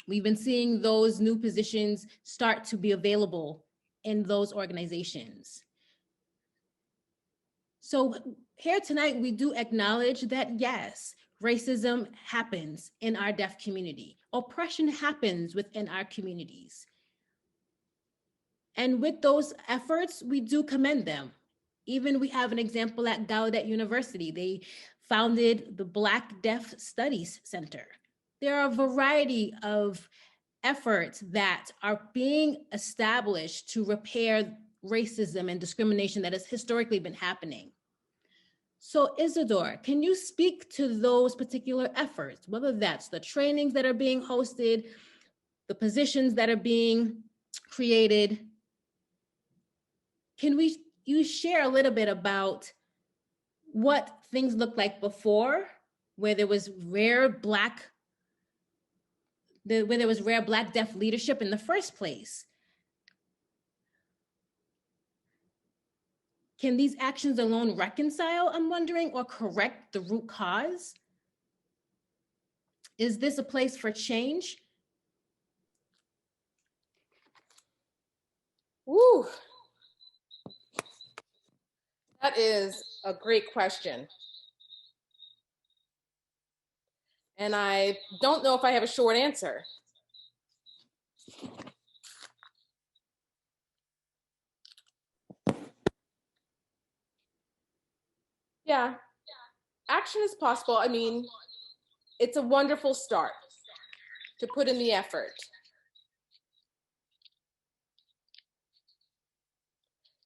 We've been seeing those new positions start to be available in those organizations. So here tonight, we do acknowledge that yes, racism happens in our deaf community. Oppression happens within our communities. And with those efforts, we do commend them. Even we have an example at Gallaudet University. They founded the Black Deaf Studies Center. There are a variety of efforts that are being established to repair racism and discrimination that has historically been happening. So Isidore, can you speak to those particular efforts, whether that's the trainings that are being hosted, the positions that are being created? Can you share a little bit about what things looked like before, where there was rare Black deaf leadership in the first place? Can these actions alone reconcile, I'm wondering, or correct the root cause? Is this a place for change? Ooh, that is a great question. And I don't know if I have a short answer. Yeah, action is possible. I mean, it's a wonderful start. to put in the effort.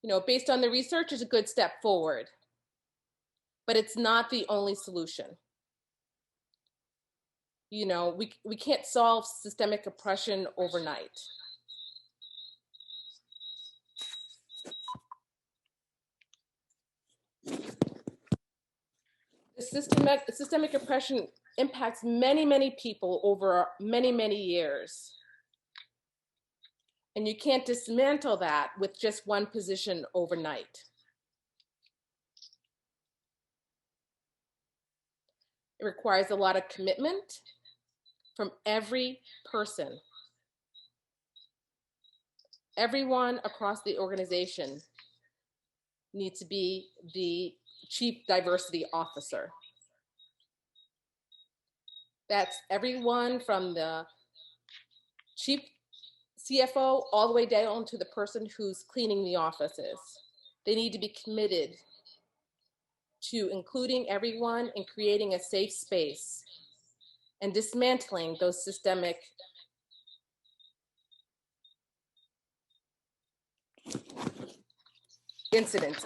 You know, based on the research, is a good step forward, but it's not the only solution. You know, we can't solve systemic oppression overnight. The systemic oppression impacts many, many people over many, many years. And you can't dismantle that with just one position overnight. It requires a lot of commitment from every person. Everyone across the organization needs to be the chief diversity officer. That's everyone from the chief CFO all the way down to the person who's cleaning the offices. They need to be committed to including everyone and creating a safe space and dismantling those systemic incidents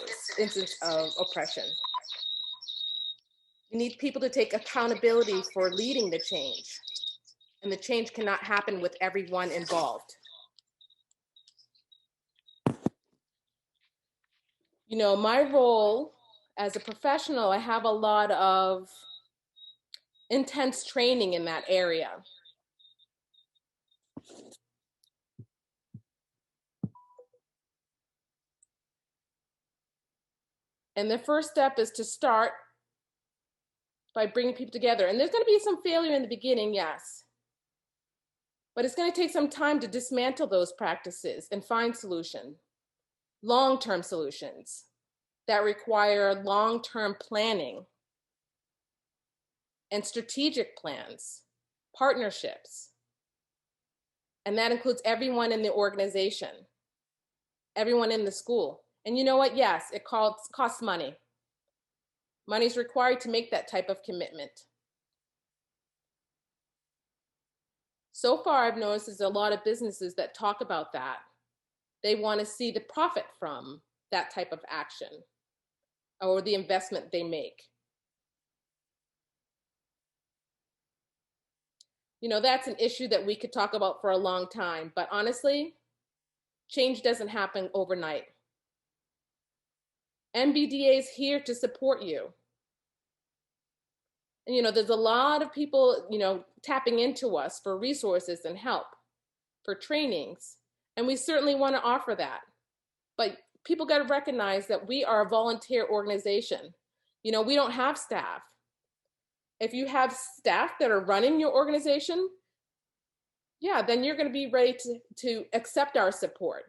of oppression. You need people to take accountability for leading the change, and the change cannot happen with everyone involved. You know, my role as a professional, I have a lot of intense training in that area. And the first step is to start by bringing people together. And there's going to be some failure in the beginning, yes. But it's going to take some time to dismantle those practices and find solutions, long-term solutions that require long-term planning and strategic plans, partnerships. And that includes everyone in the organization, everyone in the school. And you know what? Yes, it costs money. Money is required to make that type of commitment. So far, I've noticed there's a lot of businesses that talk about that. They want to see the profit from that type of action or the investment they make. You know, that's an issue that we could talk about for a long time, but honestly, change doesn't happen overnight. NBDA is here to support you. And, you know, there's a lot of people, you know, tapping into us for resources and help, for trainings. And we certainly want to offer that. But people got to recognize that we are a volunteer organization. You know, we don't have staff. If you have staff that are running your organization, yeah, then you're going to be ready to accept our support.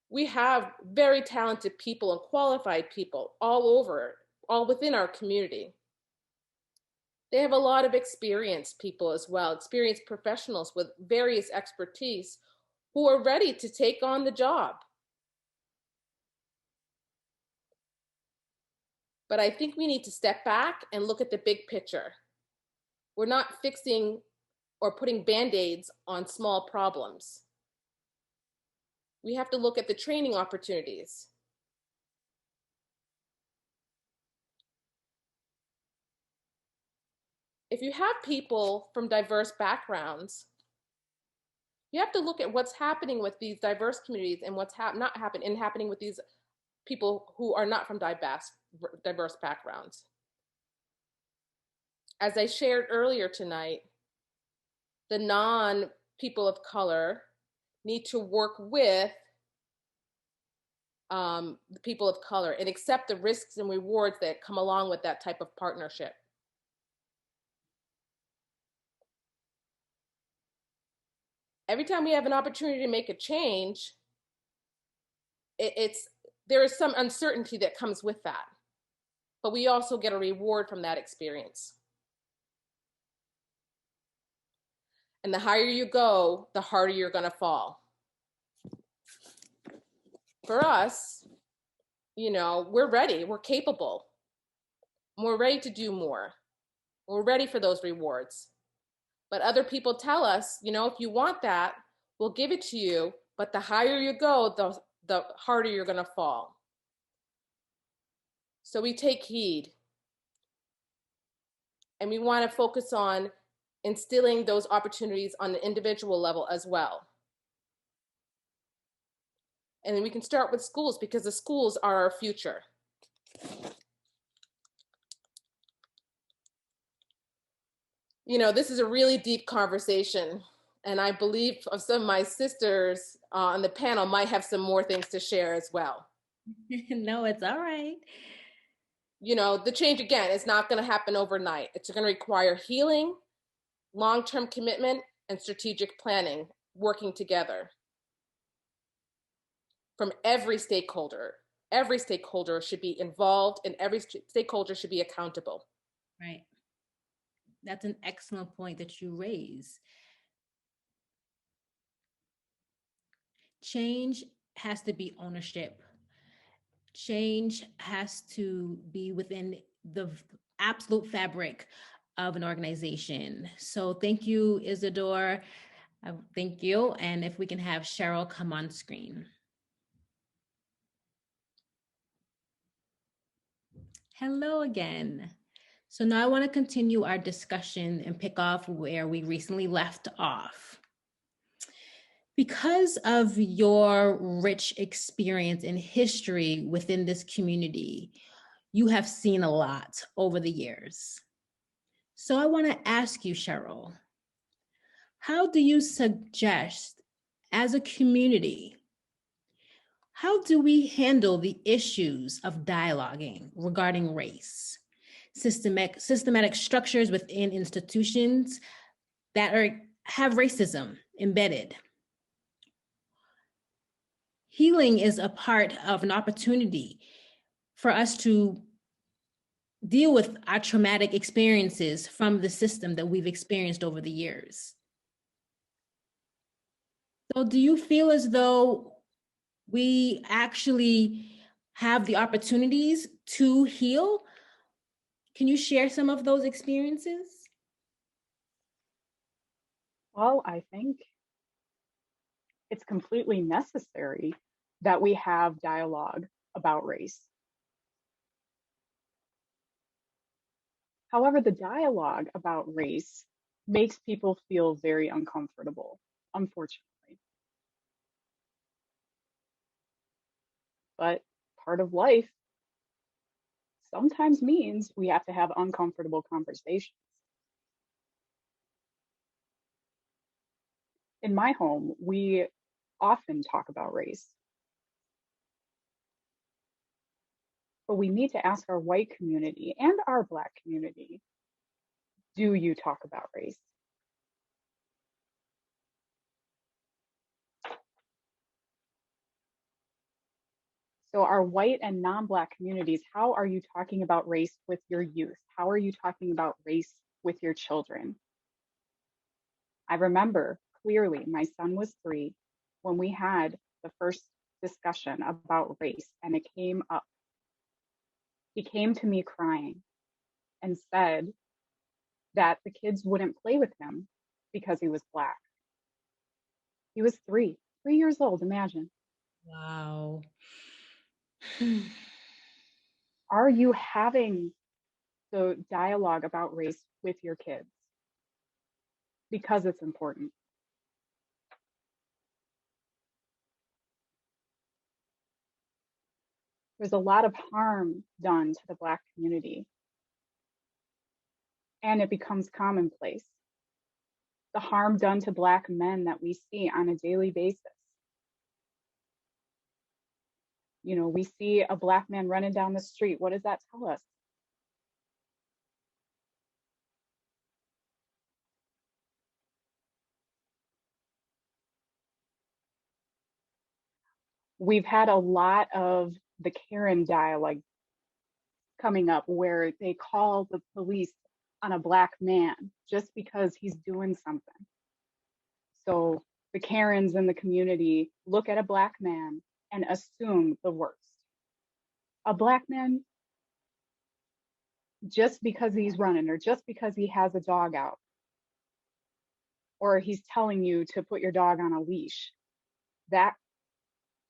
We have very talented people and qualified people all over, all within our community. They have a lot of experienced people as well, experienced professionals with various expertise who are ready to take on the job. But I think we need to step back and look at the big picture. We're not fixing or putting Band-Aids on small problems. We have to look at the training opportunities. If you have people from diverse backgrounds, you have to look at what's happening with these diverse communities and what's not happening with these people who are not from diverse backgrounds. As I shared earlier tonight, the non-people of color need to work with the people of color and accept the risks and rewards that come along with that type of partnership. Every time we have an opportunity to make a change, there is some uncertainty that comes with that, but we also get a reward from that experience. And the higher you go, the harder you're going to fall. For us, you know, we're ready, we're capable, we're ready to do more. We're ready for those rewards. But other people tell us, you know, if you want that, we'll give it to you. But the higher you go, the harder you're going to fall. So we take heed. And we want to focus on instilling those opportunities on the individual level as well. And then we can start with schools, because the schools are our future. You know, this is a really deep conversation, and I believe some of my sisters on the panel might have some more things to share as well. No, it's all right. You know, the change, again, is not going to happen overnight. It's going to require healing, long-term commitment, and strategic planning, working together from every stakeholder. Every stakeholder should be involved, and every stakeholder should be accountable. Right. That's an excellent point that you raise. Change has to be ownership. Change has to be within the absolute fabric of an organization. So thank you, Isidore. Thank you. And if we can have Cheryl come on screen. Hello again. So now I want to continue our discussion and pick off where we recently left off. Because of your rich experience and history within this community, you have seen a lot over the years. So I want to ask you, Cheryl, how do you suggest, as a community, how do we handle the issues of dialoguing regarding race? Systematic structures within institutions that have racism embedded. Healing is a part of an opportunity for us to deal with our traumatic experiences from the system that we've experienced over the years. So do you feel as though we actually have the opportunities to heal? Can you share some of those experiences? Well, I think it's completely necessary that we have dialogue about race. However, the dialogue about race makes people feel very uncomfortable, unfortunately. But part of life sometimes means we have to have uncomfortable conversations. In my home, we often talk about race. But we need to ask our white community and our Black community, do you talk about race? So our white and non-Black communities, how are you talking about race with your youth? How are you talking about race with your children? I remember clearly my son was 3 when we had the first discussion about race, and it came up. He came to me crying and said that the kids wouldn't play with him because he was Black. He was 3 years old, imagine. Wow. Are you having the dialogue about race with your kids? Because it's important. There's a lot of harm done to the Black community, and it becomes commonplace. The harm done to Black men that we see on a daily basis. You know, we see a Black man running down the street. What does that tell us? We've had a lot of the Karen dialogue coming up where they call the police on a Black man just because he's doing something. So the Karens in the community look at a Black man and assume the worst. A Black man, just because he's running or just because he has a dog out, or he's telling you to put your dog on a leash, that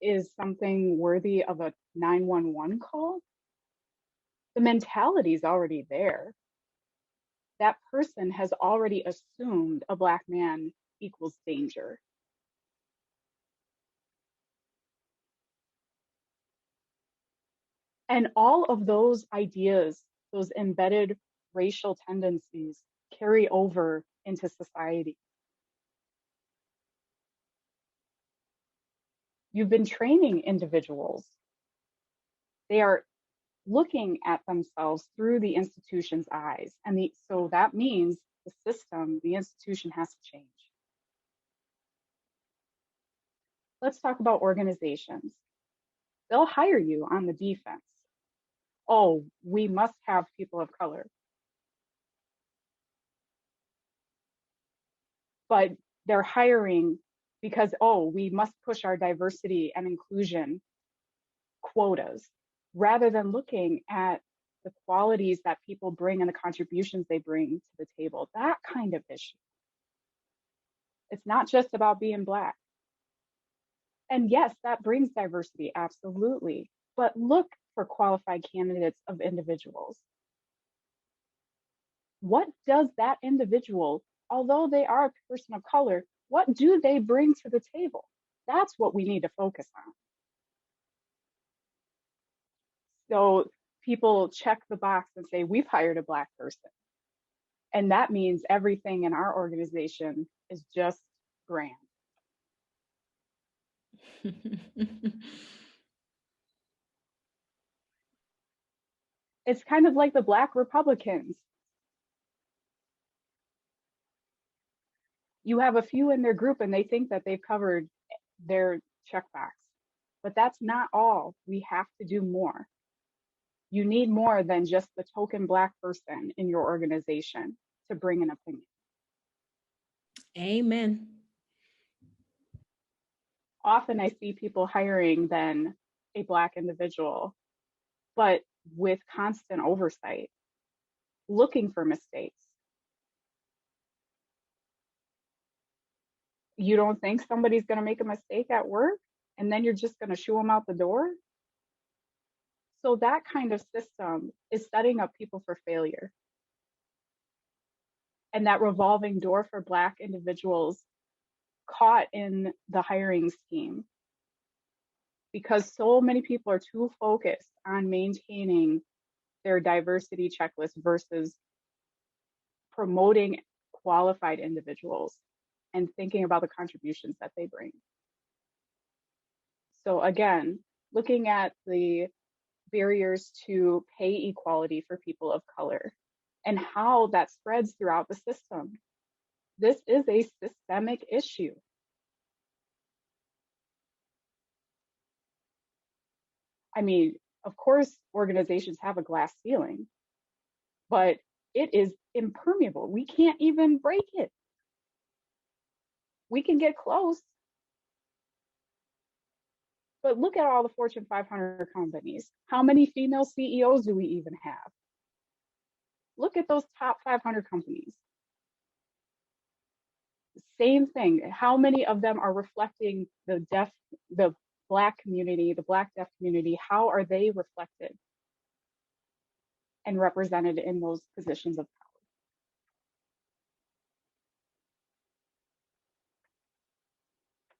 is something worthy of a 911 call. The mentality is already there. That person has already assumed a Black man equals danger. And all of those ideas, those embedded racial tendencies, carry over into society. You've been training individuals. They are looking at themselves through the institution's eyes. And so that means the system, the institution has to change. Let's talk about organizations. They'll hire you on the defense. Oh, we must have people of color. But they're hiring because, oh, we must push our diversity and inclusion quotas, rather than looking at the qualities that people bring and the contributions they bring to the table. That kind of issue. It's not just about being Black. And yes, that brings diversity, absolutely. But look for qualified candidates of individuals. What does that individual, although they are a person of color, what do they bring to the table? That's what we need to focus on. So people check the box and say, we've hired a Black person. And that means everything in our organization is just grand. It's kind of like the Black Republicans. You have a few in their group and they think that they've covered their checkbox, but that's not all. We have to do more. You need more than just the token Black person in your organization to bring an opinion. Amen. Often I see people hiring then a Black individual, but with constant oversight, looking for mistakes. You don't think somebody's going to make a mistake at work and then you're just going to shoo them out the door? So that kind of system is setting up people for failure. And that revolving door for Black individuals caught in the hiring scheme, because so many people are too focused on maintaining their diversity checklist versus promoting qualified individuals and thinking about the contributions that they bring. So again, looking at the barriers to pay equality for people of color and how that spreads throughout the system. This is a systemic issue. I mean, of course, organizations have a glass ceiling, but it is impermeable. We can't even break it. We can get close, but look at all the Fortune 500 companies. How many female CEOs do we even have? Look at those top 500 companies. Same thing. How many of them are reflecting the Black community, the Black deaf community? How are they reflected and represented in those positions of power?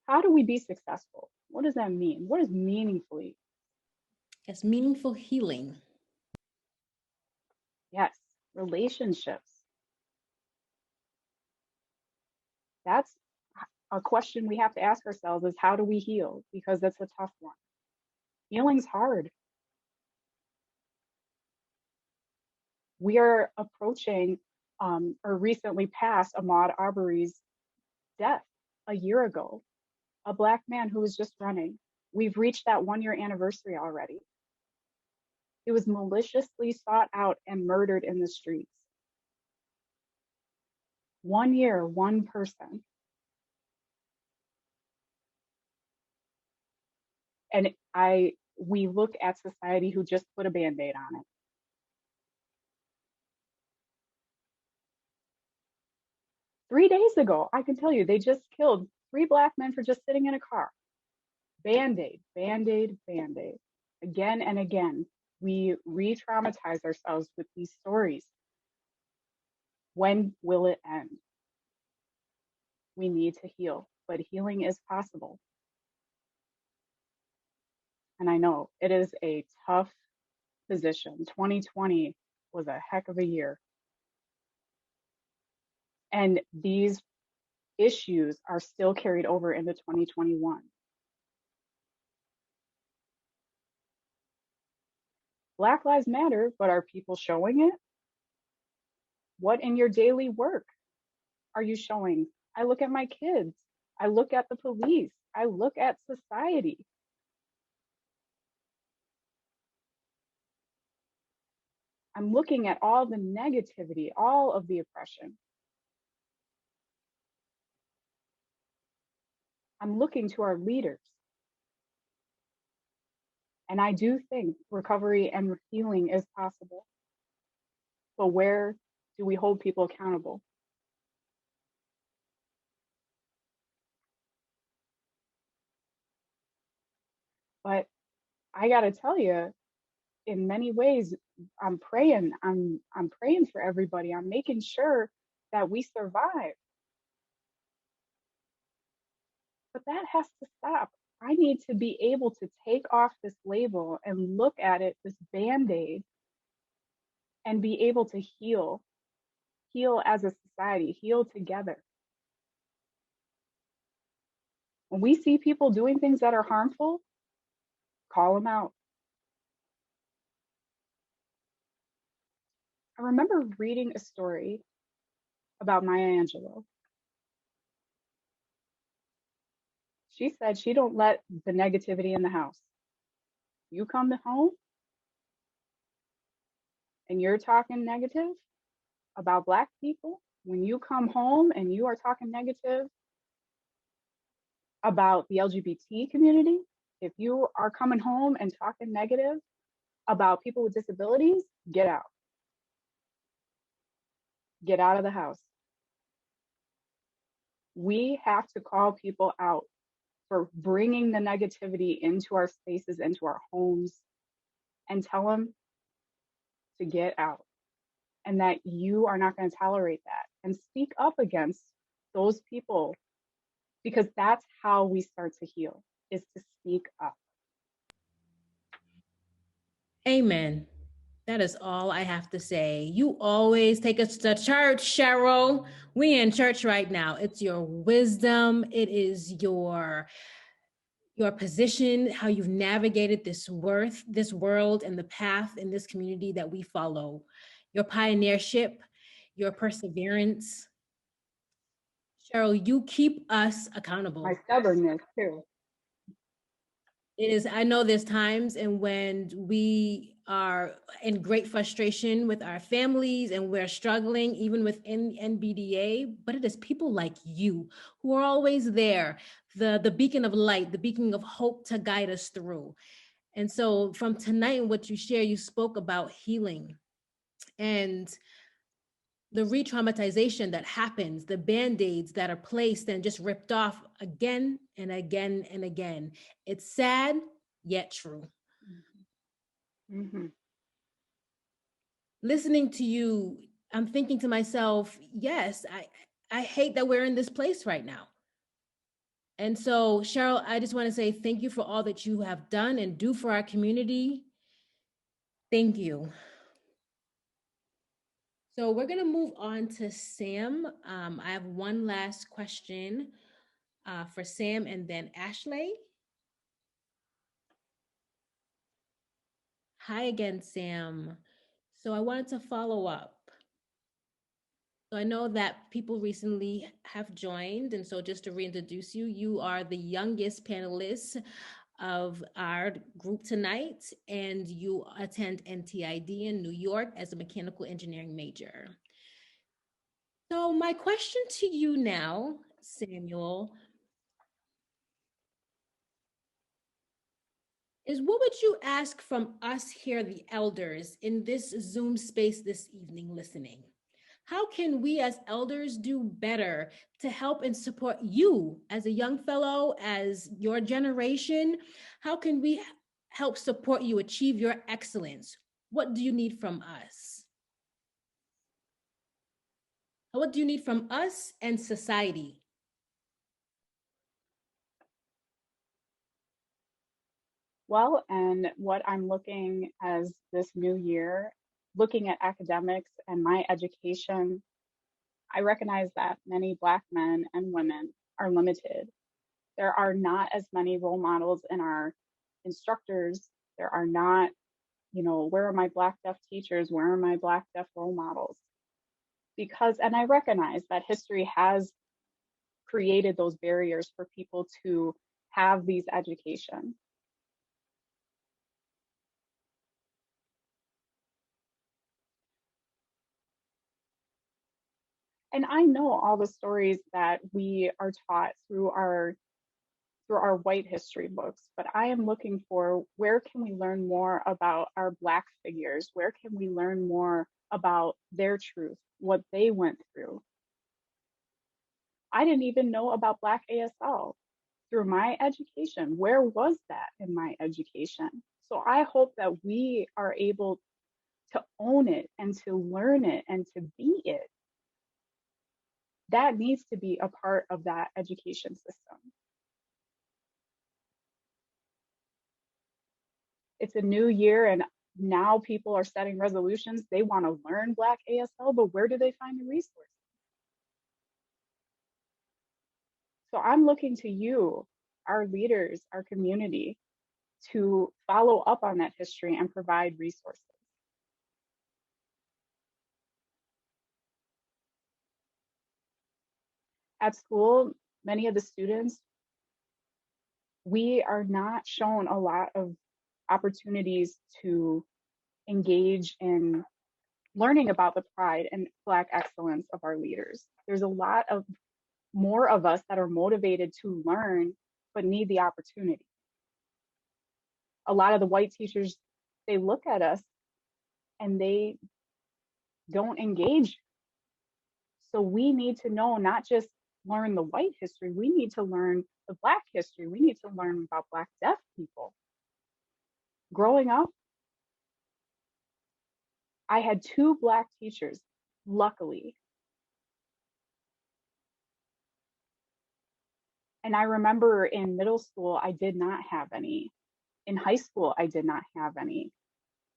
How do we be successful? What does that mean? What is meaningfully? It's meaningful healing. Yes, relationships. That's a question we have to ask ourselves, is how do we heal? Because that's a tough one. Healing's hard. We are approaching or recently passed Ahmaud Arbery's death a year ago, a Black man who was just running. We've reached that 1 year anniversary already. He was maliciously sought out and murdered in the streets. 1 year, one person. And we look at society who just put a Band-Aid on it. 3 days ago, I can tell you, they just killed 3 Black men for just sitting in a car. Band-aid, band-aid, band-aid. Again and again, we re-traumatize ourselves with these stories. When will it end? We need to heal, but healing is possible. And I know it is a tough position. 2020 was a heck of a year. And these issues are still carried over into 2021. Black Lives Matter, but are people showing it? What in your daily work are you showing? I look at my kids. I look at the police. I look at society. I'm looking at all the negativity, all of the oppression. I'm looking to our leaders. And I do think recovery and healing is possible. But where do we hold people accountable? But I gotta tell you, in many ways, I'm praying. I'm praying for everybody. I'm making sure that we survive. But that has to stop. I need to be able to take off this label and look at it, this band-aid, and be able to heal as a society, heal together. When we see people doing things that are harmful, call them out. I remember reading a story about Maya Angelou. She said she don't let the negativity in the house. You come home and you're talking negative about Black people, when you come home and you are talking negative about the LGBT community, if you are coming home and talking negative about people with disabilities, get out. Get out of the house. We have to call people out for bringing the negativity into our spaces, into our homes, and tell them to get out and that you are not going to tolerate that, and speak up against those people, because that's how we start to heal, is to speak up. Amen. That is all I have to say. You always take us to church, Cheryl. We in church right now. It's your wisdom. It is your position, how you've navigated this world, and the path in this community that we follow. Your pioneership, your perseverance. Cheryl, you keep us accountable. My stubbornness too. It is, I know there's times and when we are in great frustration with our families and we're struggling even within NBDA, but it is people like you who are always there, the beacon of light, the beacon of hope to guide us through. And so from tonight and what you share, you spoke about healing and the re-traumatization that happens, the band-aids that are placed and just ripped off again and again and again. It's sad, yet true. Mm-hmm. Listening to you, I'm thinking to myself, yes, I hate that we're in this place right now. And so, Cheryl, I just want to say thank you for all that you have done and do for our community. Thank you. So we're going to move on to Sam. I have one last question for Sam and then Ashley. Hi again, Sam. So I wanted to follow up. So I know that people recently have joined, and so just to reintroduce you, you are the youngest panelist of our group tonight, and you attend NTID in New York as a mechanical engineering major. So my question to you now, Samuel, is what would you ask from us here, the elders, in this Zoom space this evening listening? How can we as elders do better to help and support you as a young fellow, as your generation? How can we help support you achieve your excellence? What do you need from us? What do you need from us and society? Well, and what I'm looking as this new year, looking at academics and my education, I recognize that many Black men and women are limited. There are not as many role models in our instructors. There are not, where are my Black deaf teachers? Where are my Black deaf role models? Because, and I recognize that history has created those barriers for people to have these educations. And I know all the stories that we are taught through our white history books, but I am looking for, where can we learn more about our Black figures? Where can we learn more about their truth, what they went through? I didn't even know about Black ASL through my education. Where was that in my education? So I hope that we are able to own it and to learn it and to be it. That needs to be a part of that education system. It's a new year, and now people are setting resolutions. They want to learn Black ASL, but where do they find the resources? So I'm looking to you, our leaders, our community, to follow up on that history and provide resources. At school, many of the students, we are not shown a lot of opportunities to engage in learning about the pride and Black excellence of our leaders. There's a lot of more of us that are motivated to learn, but need the opportunity. A lot of the white teachers, they look at us and they don't engage. So we need to know, not just learn the white history, we need to learn the Black history. We need to learn about Black deaf people. Growing up, I had 2 Black teachers, luckily. And I remember in middle school, I did not have any. In high school, I did not have any.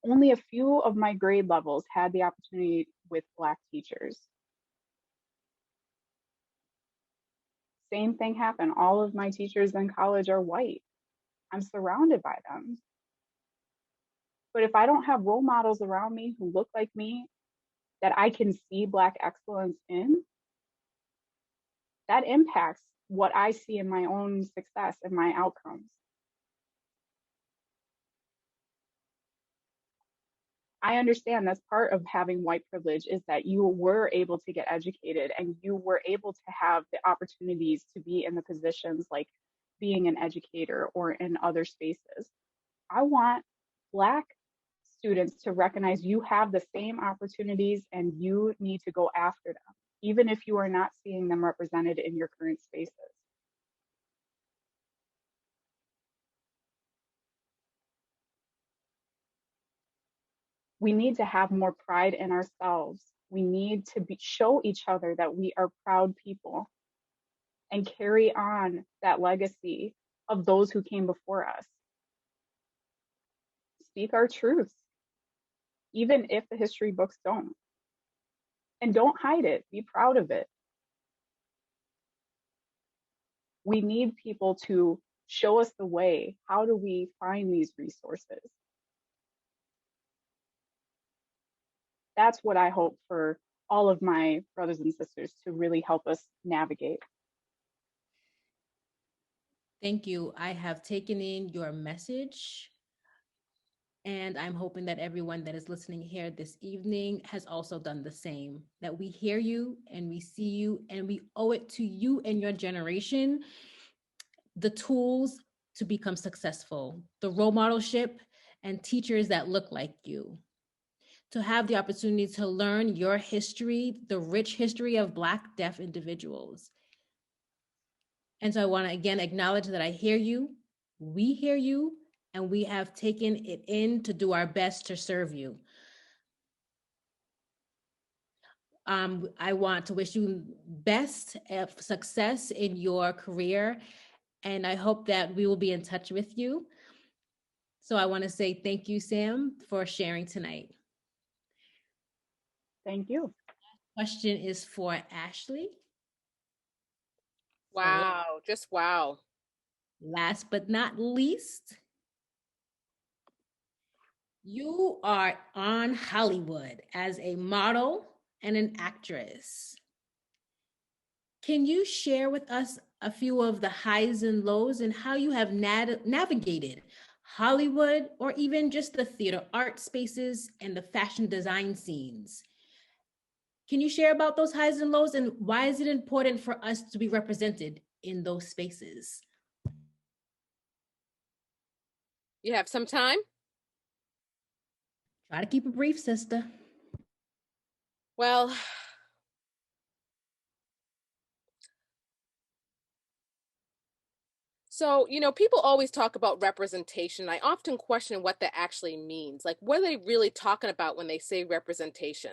Only a few of my grade levels had the opportunity with Black teachers. Same thing happened. All of my teachers in college are white. I'm surrounded by them. But if I don't have role models around me who look like me, that I can see Black excellence in, that impacts what I see in my own success and my outcomes. I understand that's part of having white privilege, is that you were able to get educated and you were able to have the opportunities to be in the positions like being an educator or in other spaces. I want Black students to recognize you have the same opportunities and you need to go after them, even if you are not seeing them represented in your current spaces. We need to have more pride in ourselves. We need to show each other that we are proud people and carry on that legacy of those who came before us. Speak our truth, even if the history books don't. And don't hide it, be proud of it. We need people to show us the way. How do we find these resources? That's what I hope for all of my brothers and sisters to really help us navigate. Thank you. I have taken in your message, and I'm hoping that everyone that is listening here this evening has also done the same, that we hear you and we see you, and we owe it to you and your generation the tools to become successful, the role modelship and teachers that look like you. to have the opportunity to learn your history, the rich history of Black deaf individuals. And so I want to again acknowledge that I hear you, we hear you, and we have taken it in to do our best to serve you. I want to wish you best of success in your career, and I hope that we will be in touch with you. So I want to say thank you, Sam, for sharing tonight. Thank you. Question is for Ashley. Wow, just wow. Last but not least, you are on Hollywood as a model and an actress. Can you share with us a few of the highs and lows and how you have navigated Hollywood or even just the theater art spaces and the fashion design scenes? Can you share about those highs and lows and why is it important for us to be represented in those spaces? You have some time? Try to keep it brief, sister. Well, so, people always talk about representation. I often question what that actually means. Like, what are they really talking about when they say representation?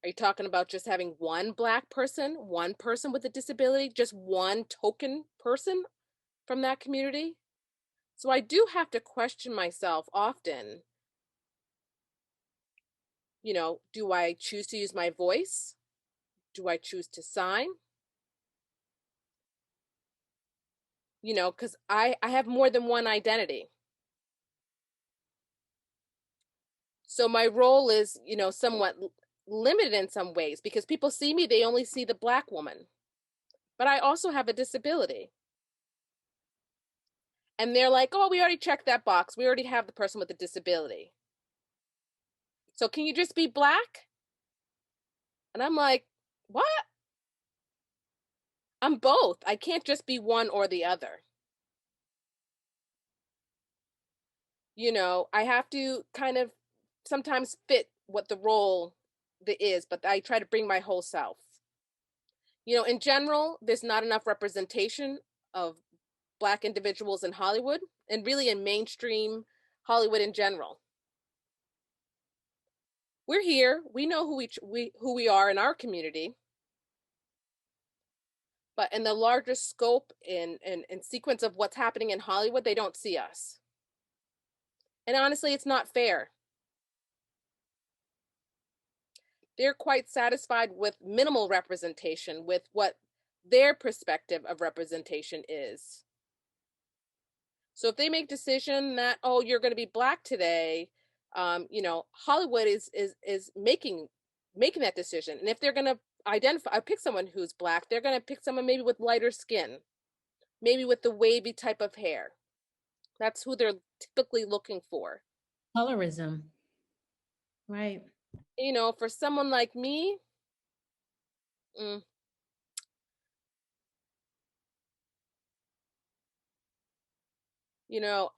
Are you talking about just having one Black person, one person with a disability, just one token person from that community? So I do have to question myself often. Do I choose to use my voice? Do I choose to sign? Because I have more than one identity. So my role is, somewhat limited in some ways because people see me, they only see the Black woman. But I also have a disability. And they're like, oh, we already checked that box. We already have the person with the disability. So can you just be Black? And I'm like, what? I'm both. I can't just be one or the other. I have to kind of sometimes fit what the role is, but I try to bring my whole self. In general, there's not enough representation of Black individuals in Hollywood and really in mainstream Hollywood in general. We're here. We know who we are in our community. But in the larger scope and sequence of what's happening in Hollywood, they don't see us. And honestly, it's not fair. They're quite satisfied with minimal representation, with what their perspective of representation is. So if they make decision that, oh, you're going to be Black today, Hollywood is making that decision. And if they're going to pick someone who's Black, they're going to pick someone maybe with lighter skin, maybe with the wavy type of hair. That's who they're typically looking for. Colorism, right? For someone like me,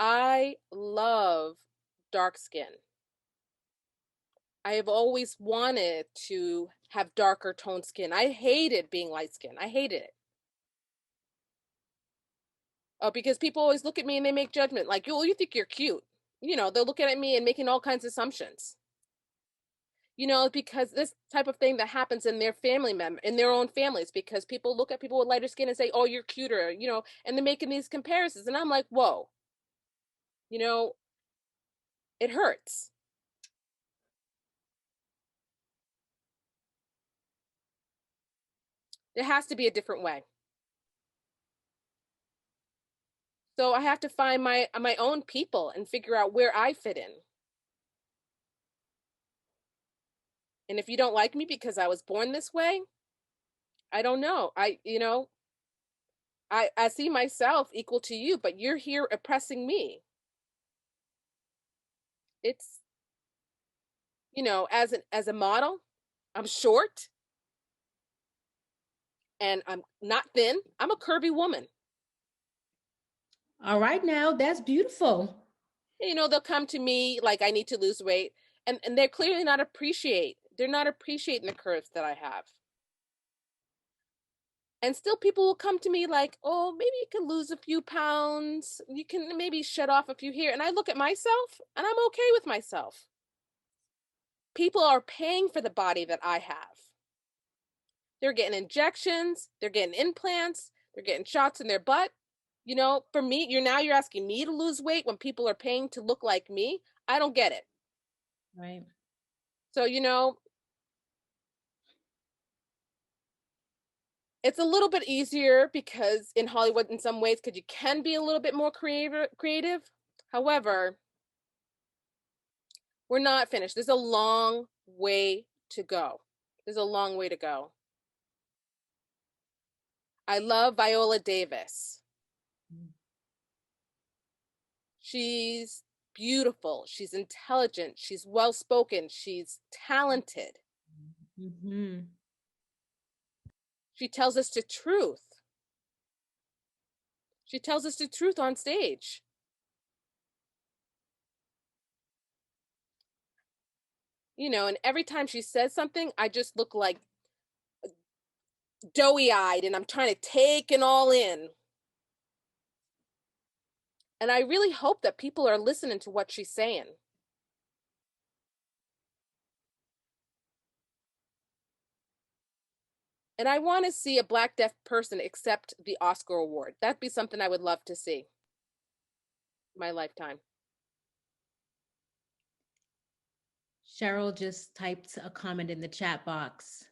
I love dark skin. I have always wanted to have darker toned skin. I hated being light skin. I hated it. Because people always look at me and they make judgment like, oh, you think you're cute. They're looking at me and making all kinds of assumptions. Because this type of thing that happens in their in their own families, because people look at people with lighter skin and say, oh, you're cuter, and they're making these comparisons. And I'm like, whoa, it hurts. There has to be a different way. So I have to find my own people and figure out where I fit in. And if you don't like me because I was born this way, I don't know. I see myself equal to you, but you're here oppressing me. It's, as a model, I'm short and I'm not thin. I'm a curvy woman. All right, now that's beautiful. They'll come to me like I need to lose weight. And they're clearly not they're not appreciating the curves that I have. And still people will come to me like, oh, maybe you can lose a few pounds. You can maybe shed off a few here. And I look at myself and I'm okay with myself. People are paying for the body that I have. They're getting injections, they're getting implants, they're getting shots in their butt. You know, for me, you're asking me to lose weight when people are paying to look like me. I don't get it. Right. So, you know, it's a little bit easier because in Hollywood, in some ways, because you can be a little bit more creative. However, we're not finished. There's a long way to go. There's a long way to go. I love Viola Davis. She's beautiful. She's intelligent. She's well-spoken. She's talented. Mm-hmm. She tells us the truth. She tells us the truth on stage. You know, and every time she says something, I just look like doughy-eyed and I'm trying to take it all in. And I really hope that people are listening to what she's saying. And I want to see a Black deaf person accept the Oscar award. That'd be something I would love to see in my lifetime. Cheryl just typed a comment in the chat box.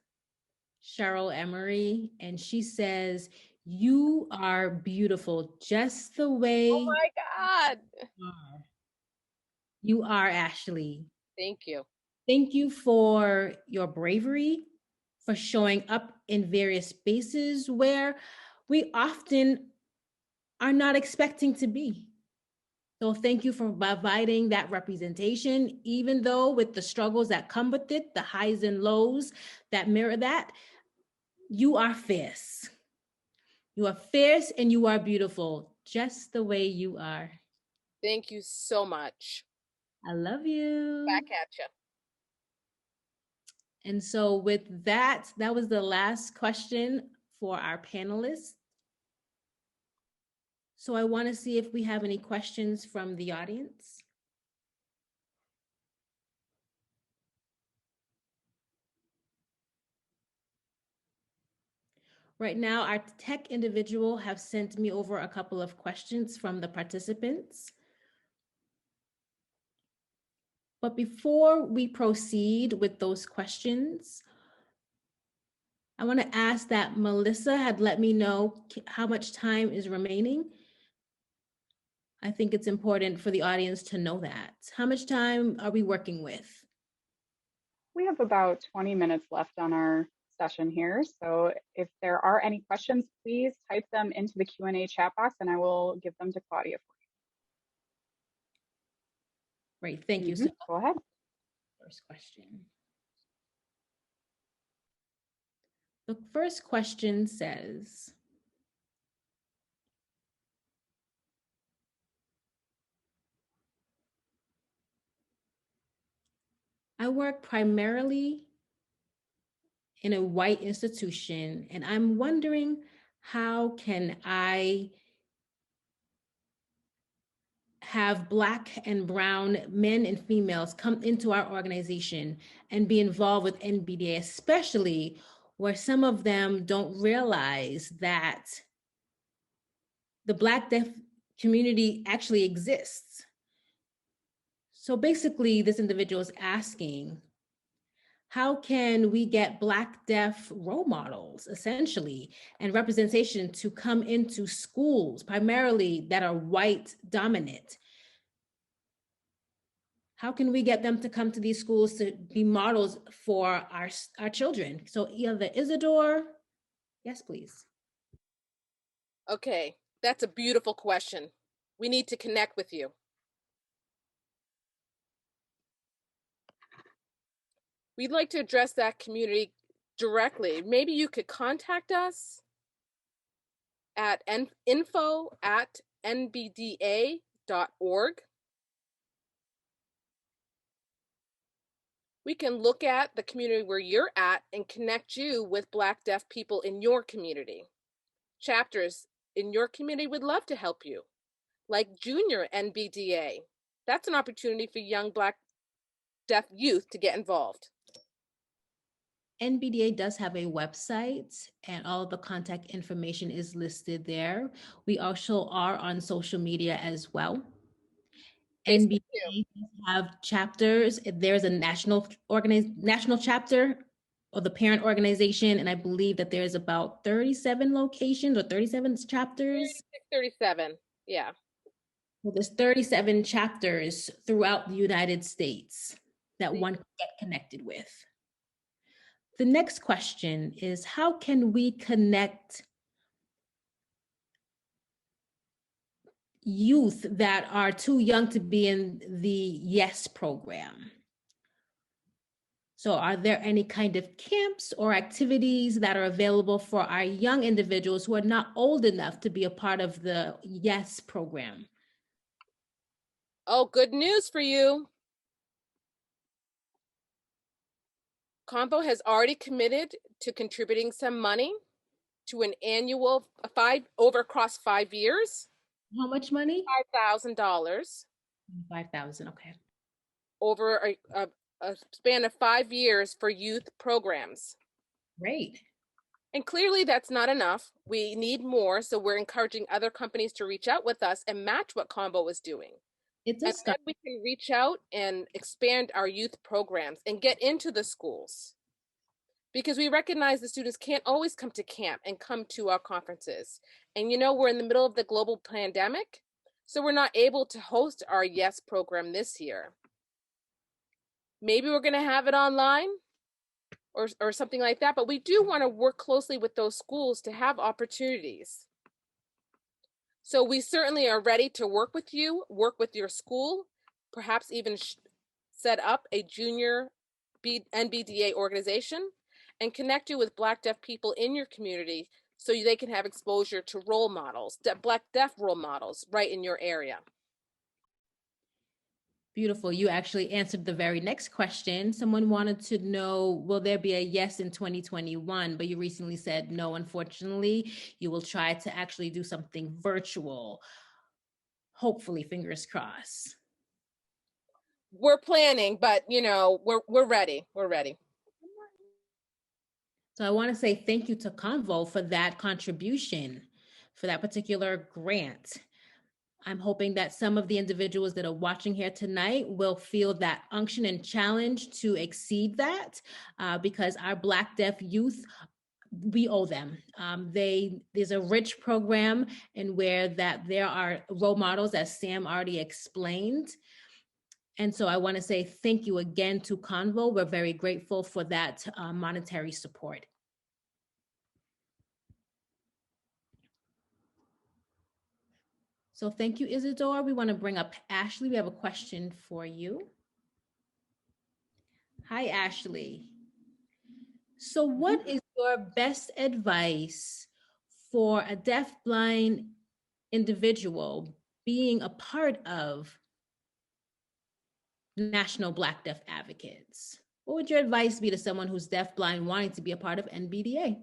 Cheryl Emery, and she says, "You are beautiful just the way Oh my God. you are. You are, Ashley. Thank you. Thank you for your bravery, for showing up in various spaces where we often are not expecting to be. So thank you for providing that representation, even though with the struggles that come with it, the highs and lows that mirror that, you are fierce. You are fierce and you are beautiful, just the way you are. Thank you so much. I love you. Back at you. And so with that, that was the last question for our panelists. So I want to see if we have any questions from the audience. Right now, our tech individual have sent me over a couple of questions from the participants. But before we proceed with those questions, I want to ask that Melissa had let me know how much time is remaining. I think it's important for the audience to know that. How much time are we working with? We have about 20 minutes left on our session here. So if there are any questions, please type them into the Q&A chat box and I will give them to Claudia for Great, thank you. you. So Go ahead. first question. The first question says, I work primarily in a white institution, and I'm wondering how can I have Black and brown men and females come into our organization and be involved with NBDA, especially where some of them don't realize that the Black deaf community actually exists. So basically, this individual is asking, how can we get Black deaf role models, essentially, and representation to come into schools, primarily that are white dominant? How can we get them to come to these schools to be models for our children? So either Isidore, yes, please. Okay, that's a beautiful question. We need to connect with you. We'd like to address that community directly. Maybe you could contact us at info@nbda.org. We can look at the community where you're at and connect you with Black deaf people in your community. Chapters in your community would love to help you, like Junior NBDA. That's an opportunity for young Black deaf youth to get involved. NBDA does have a website and all of the contact information is listed there. We also are on social media as well. Facebook NBDA does have chapters. There's a national chapter of the parent organization, and I believe that there's about 37 locations or 37 chapters. 37, yeah. Well, there's 37 chapters throughout the United States that one can get connected with. The next question is, how can we connect youth that are too young to be in the YES program? So are there any kind of camps or activities that are available for our young individuals who are not old enough to be a part of the YES program? Oh, good news for you. Convo has already committed to contributing some money to an annual across 5 years. How much money? $5,000. 5,000, okay. Over a span of 5 years for youth programs. Great. And clearly that's not enough. We need more, so we're encouraging other companies to reach out with us and match what Convo is doing. It's a and then we can reach out and expand our youth programs and get into the schools. Because we recognize the students can't always come to camp and come to our conferences. And we're in the middle of the global pandemic, so we're not able to host our YES program this year. Maybe we're going to have it online or something like that, but we do want to work closely with those schools to have opportunities. So we certainly are ready to work with you, work with your school, perhaps even set up a junior NBDA organization and connect you with Black deaf people in your community so they can have exposure to role models, Black deaf role models right in your area. Beautiful. You actually answered the very next question. Someone wanted to know, will there be a yes in 2021? But you recently said no, unfortunately. You will try to actually do something virtual. Hopefully, fingers crossed. We're planning, but we're ready. We're ready. So I want to say thank you to Convo for that contribution, for that particular grant. I'm hoping that some of the individuals that are watching here tonight will feel that unction and challenge to exceed that because our Black deaf youth, we owe them. There's a rich program and where that there are role models, as Sam already explained. And so I want to say thank you again to Convo. We're very grateful for that monetary support. So thank you, Isidore. We want to bring up Ashley. We have a question for you. Hi, Ashley. So what is your best advice for a deafblind individual being a part of National Black Deaf Advocates? What would your advice be to someone who's deafblind wanting to be a part of NBDA?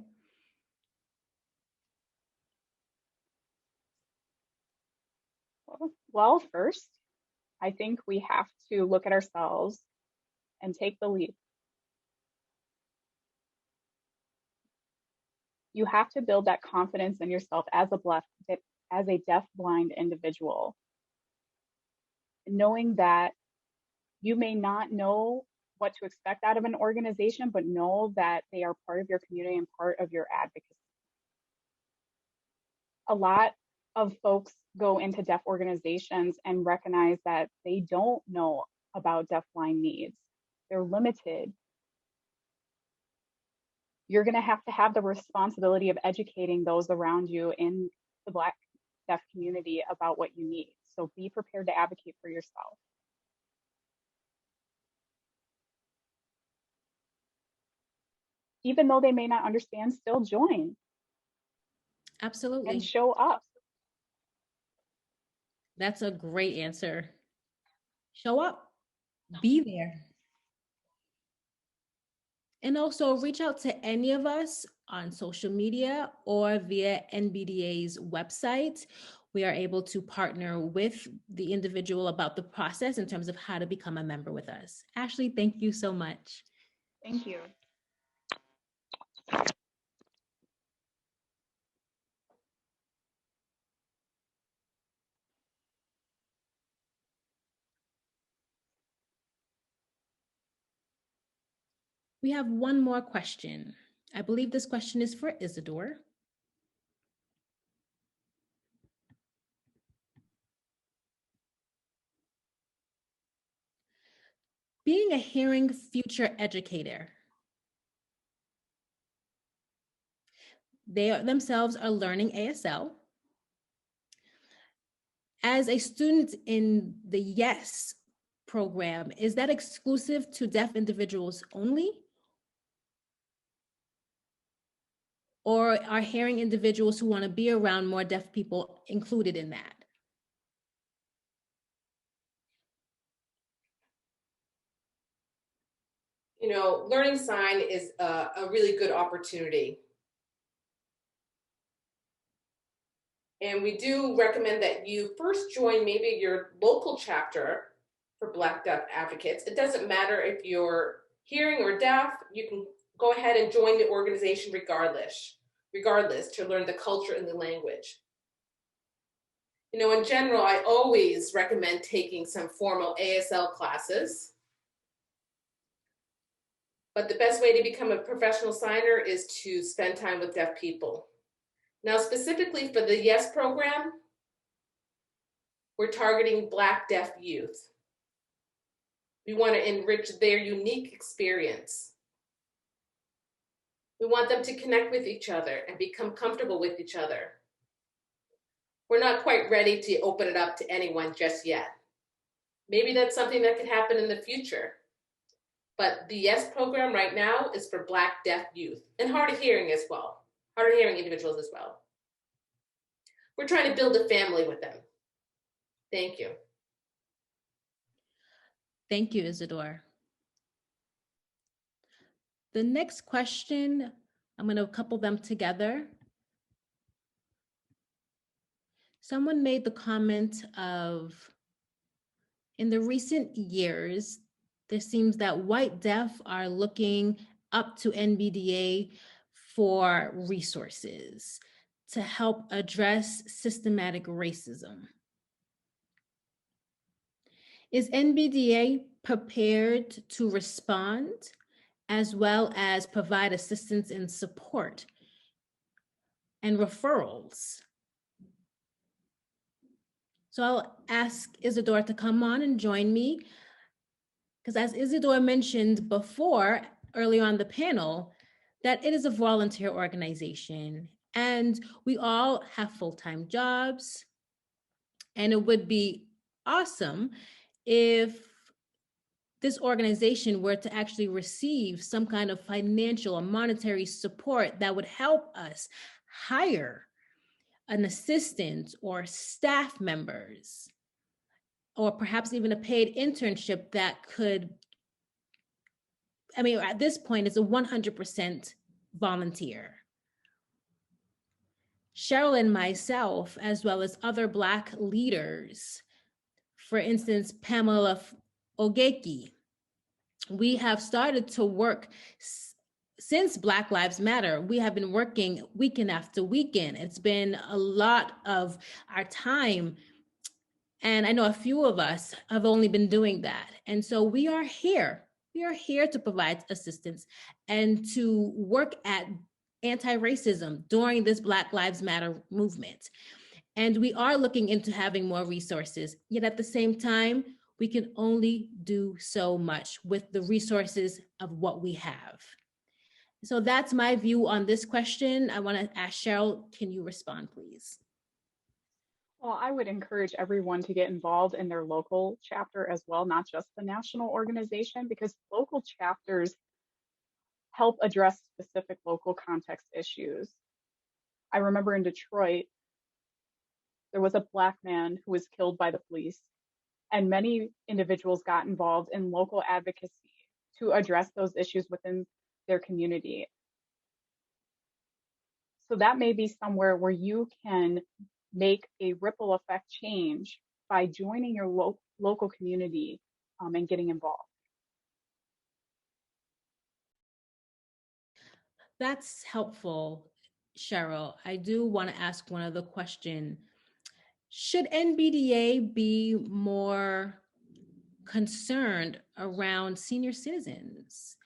Well, first, I think we have to look at ourselves and take the leap. You have to build that confidence in yourself as a deaf-blind individual, knowing that you may not know what to expect out of an organization, but know that they are part of your community and part of your advocacy. A lot of folks go into deaf organizations and recognize that they don't know about deafblind needs. They're limited. You're going to have the responsibility of educating those around you in the Black deaf community about what you need. So be prepared to advocate for yourself. Even though they may not understand, still join. Absolutely. And show up. That's a great answer. Show up, be there. And also reach out to any of us on social media or via NBDA's website. We are able to partner with the individual about the process in terms of how to become a member with us. Ashley, thank you so much. Thank you. We have one more question. I believe this question is for Isidore. Being a hearing future educator, they themselves are learning ASL. As a student in the YES program, is that exclusive to deaf individuals only? Or are hearing individuals who want to be around more deaf people included in that? You know, Learning Sign is a really good opportunity. And we do recommend that you first join maybe your local chapter for Black Deaf advocates. It doesn't matter if you're hearing or deaf, you can go ahead and join the organization regardless to learn the culture and the language. You know, in general, I always recommend taking some formal ASL classes. But the best way to become a professional signer is to spend time with deaf people. Now, specifically for the YES program, we're targeting Black deaf youth. We want to enrich their unique experience. We want them to connect with each other and become comfortable with each other. We're not quite ready to open it up to anyone just yet. Maybe that's something that could happen in the future. But the YES program right now is for Black deaf youth and hard of hearing as well, hard of hearing individuals as well. We're trying to build a family with them. Thank you. Thank you, Isidore. The next question, I'm going to couple them together. Someone made the comment of, in the recent years, there seems that white deaf are looking up to NBDA for resources to help address systematic racism. Is NBDA prepared to respond as well as provide assistance and support and referrals? So I'll ask Isidore to come on and join me, because as Isidore mentioned before, earlier on the panel, that it is a volunteer organization and we all have full-time jobs, and it would be awesome if this organization were to actually receive some kind of financial or monetary support that would help us hire an assistant or staff members, or perhaps even a paid internship that could, I mean, at this point, it's a 100% volunteer. Cheryl and myself, as well as other Black leaders, for instance, Pamela Ogeki, we have started to work since Black Lives Matter. We have been working weekend after weekend. It's been a lot of our time. And I know a few of us have only been doing that. And so we are here. We are here to provide assistance and to work at anti-racism during this Black Lives Matter movement. And we are looking into having more resources, yet at the same time, we can only do so much with the resources of what we have. So that's my view on this question. I want to ask Cheryl, can you respond, please? Well, I would encourage everyone to get involved in their local chapter as well, not just the national organization, because local chapters help address specific local context issues. I remember in Detroit, there was a Black man who was killed by the police, and many individuals got involved in local advocacy to address those issues within their community. So that may be somewhere where you can make a ripple effect change by joining your local community and getting involved. That's helpful, Cheryl. I do want to ask one other question. Should NBDA be more concerned around senior citizens,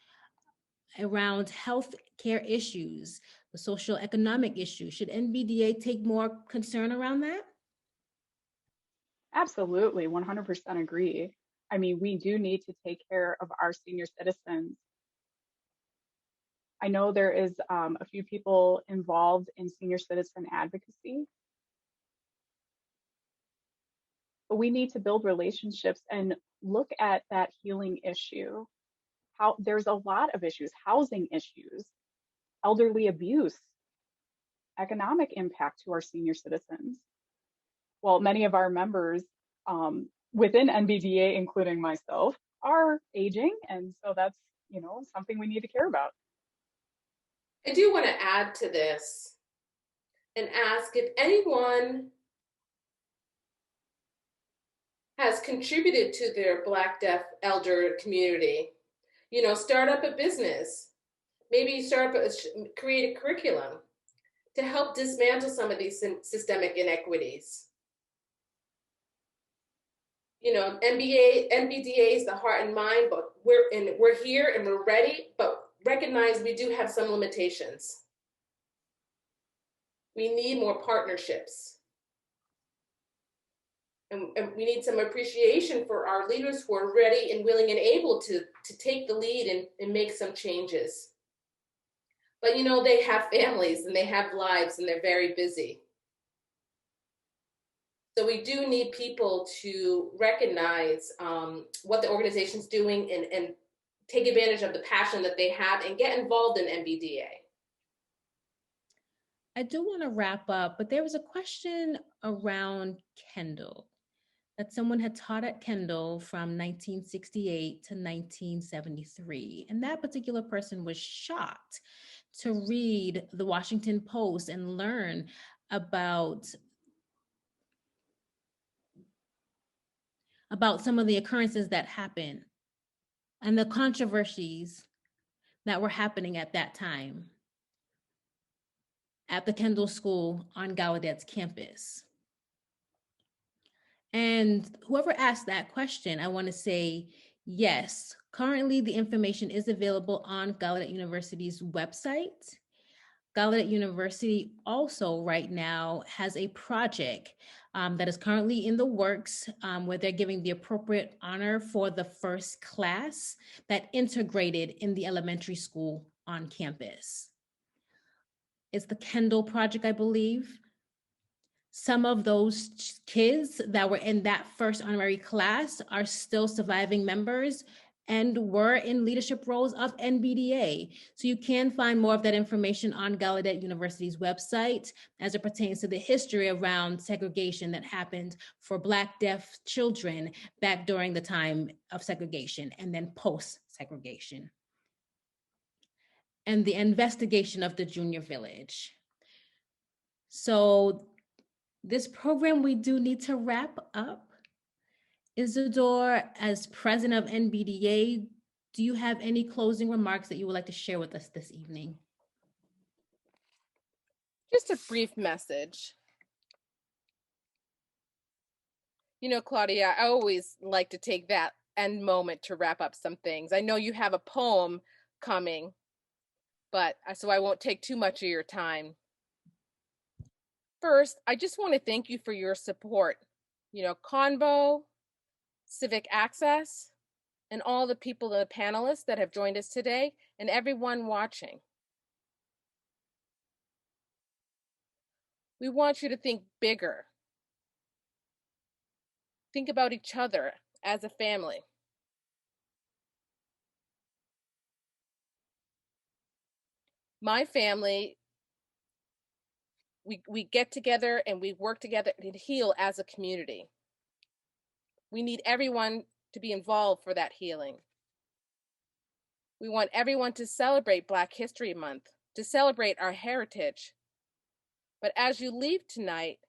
around health care issues, the social economic issues? Should NBDA take more concern around that? Absolutely, 100% agree. I mean, we do need to take care of our senior citizens. I know there is a few people involved in senior citizen advocacy, but we need to build relationships and look at that healing issue. How there's a lot of issues, housing issues, elderly abuse, economic impact to our senior citizens. Well, many of our members within NBDA, including myself, are aging, and so that's, you know, something we need to care about. I do want to add to this and ask if anyone has contributed to their Black, Deaf, elder community. You know, start up a business, maybe create a curriculum to help dismantle some of these systemic inequities. You know, NBDA is the heart and mind, but we're here and we're ready, but recognize we do have some limitations. We need more partnerships. And we need some appreciation for our leaders who are ready and willing and able to take the lead and make some changes. But, you know, they have families and they have lives and they're very busy. So we do need people to recognize what the organization's doing and take advantage of the passion that they have and get involved in NBDA. I do want to wrap up, but there was a question around Kendall, that someone had taught at Kendall from 1968 to 1973. And that particular person was shocked to read the Washington Post and learn about some of the occurrences that happened and the controversies that were happening at that time at the Kendall School on Gallaudet's campus. And whoever asked that question, I want to say, yes, currently the information is available on Gallaudet University's website. Gallaudet University also right now has a project that is currently in the works where they're giving the appropriate honor for the first class that integrated in the elementary school on campus. It's the Kendall Project, I believe. Some of those kids that were in that first honorary class are still surviving members and were in leadership roles of NBDA. So you can find more of that information on Gallaudet University's website as it pertains to the history around segregation that happened for Black, deaf children back during the time of segregation and then post-segregation, and the investigation of the Junior Village. So this program, we do need to wrap up. Isidore, as president of NBDA, do you have any closing remarks that you would like to share with us this evening? Just a brief message. You know, Claudia, I always like to take that end moment to wrap up some things. I know you have a poem coming, but so I won't take too much of your time. First, I just want to thank you for your support. You know, Convo, Civic Access, and all the people, the panelists that have joined us today, and everyone watching. We want you to think bigger. Think about each other as a family. My family, we get together and we work together and heal as a community. We need everyone to be involved for that healing. We want everyone to celebrate Black History Month, to celebrate our heritage. But as you leave tonight,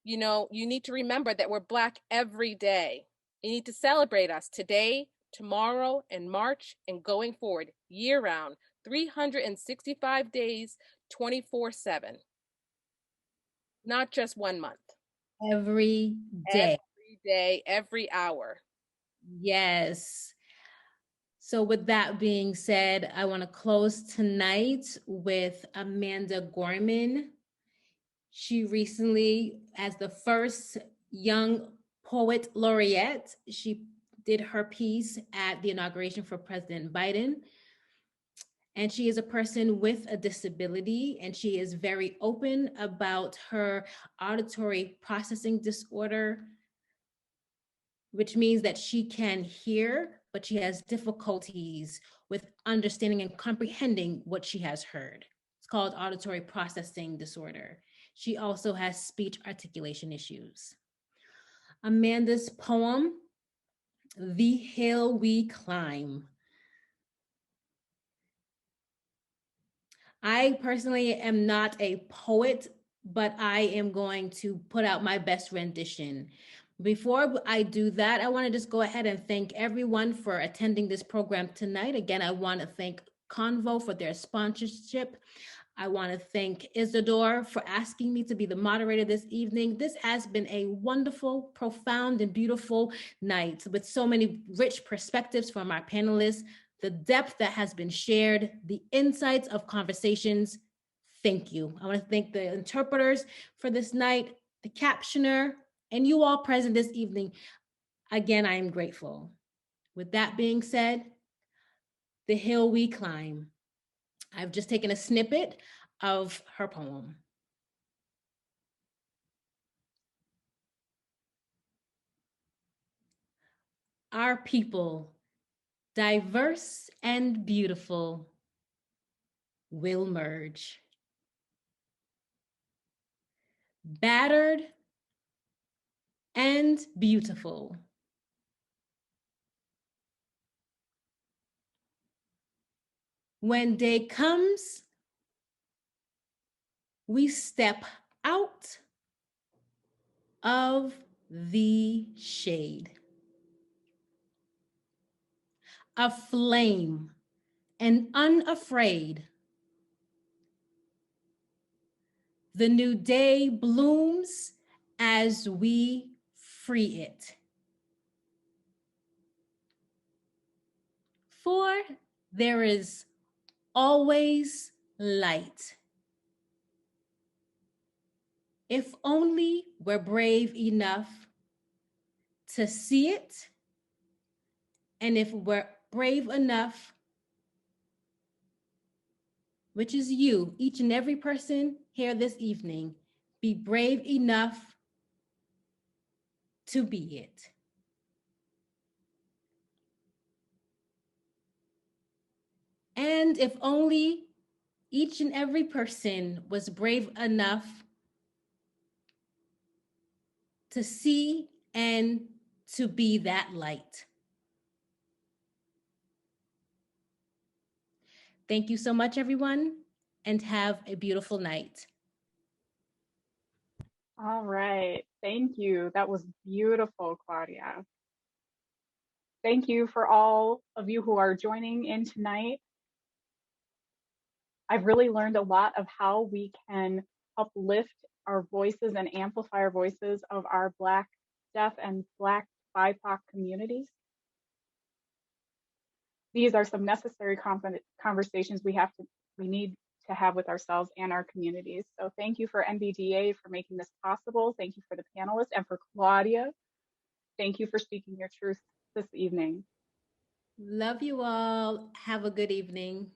you need to remember that we're Black every day. You need to celebrate us today, tomorrow, and March, and going forward, year-round, 365 days, 24/7. Not just 1 month. Every day. Every day, every hour. Yes. So with that being said, I want to close tonight with Amanda Gorman. She recently, as the first young poet laureate, she did her piece at the inauguration for President Biden. And she is a person with a disability, and she is very open about her auditory processing disorder, which means that she can hear, but she has difficulties with understanding and comprehending what she has heard. It's called auditory processing disorder. She also has speech articulation issues. Amanda's poem, The Hill We Climb. I personally am not a poet, but I am going to put out my best rendition. Before I do that, I want to just go ahead and thank everyone for attending this program tonight. Again, I want to thank Convo for their sponsorship. I want to thank Isidore for asking me to be the moderator this evening. This has been a wonderful, profound, and beautiful night with so many rich perspectives from our panelists, the depth that has been shared, the insights of conversations. Thank you. I want to thank the interpreters for this night, the captioner, and you all present this evening. Again, I am grateful. With that being said, The Hill We Climb. I've just taken a snippet of her poem. Our people, diverse and beautiful, will merge. Battered and beautiful. When day comes, we step out of the shade. Aflame and unafraid. The new day blooms as we free it. For there is always light. If only we're brave enough to see it, and if we're brave enough, which is you, each and every person here this evening, be brave enough to be it. And if only each and every person was brave enough to see and to be that light. Thank you so much, everyone, and have a beautiful night. All right. Thank you. That was beautiful, Claudia. Thank you for all of you who are joining in tonight. I've really learned a lot of how we can uplift our voices and amplify our voices of our Black, Deaf, and Black BIPOC communities. These are some necessary conversations we need to have with ourselves and our communities. So thank you for NBDA for making this possible. Thank you for the panelists, and for Claudia. Thank you for speaking your truth this evening. Love you all. Have a good evening.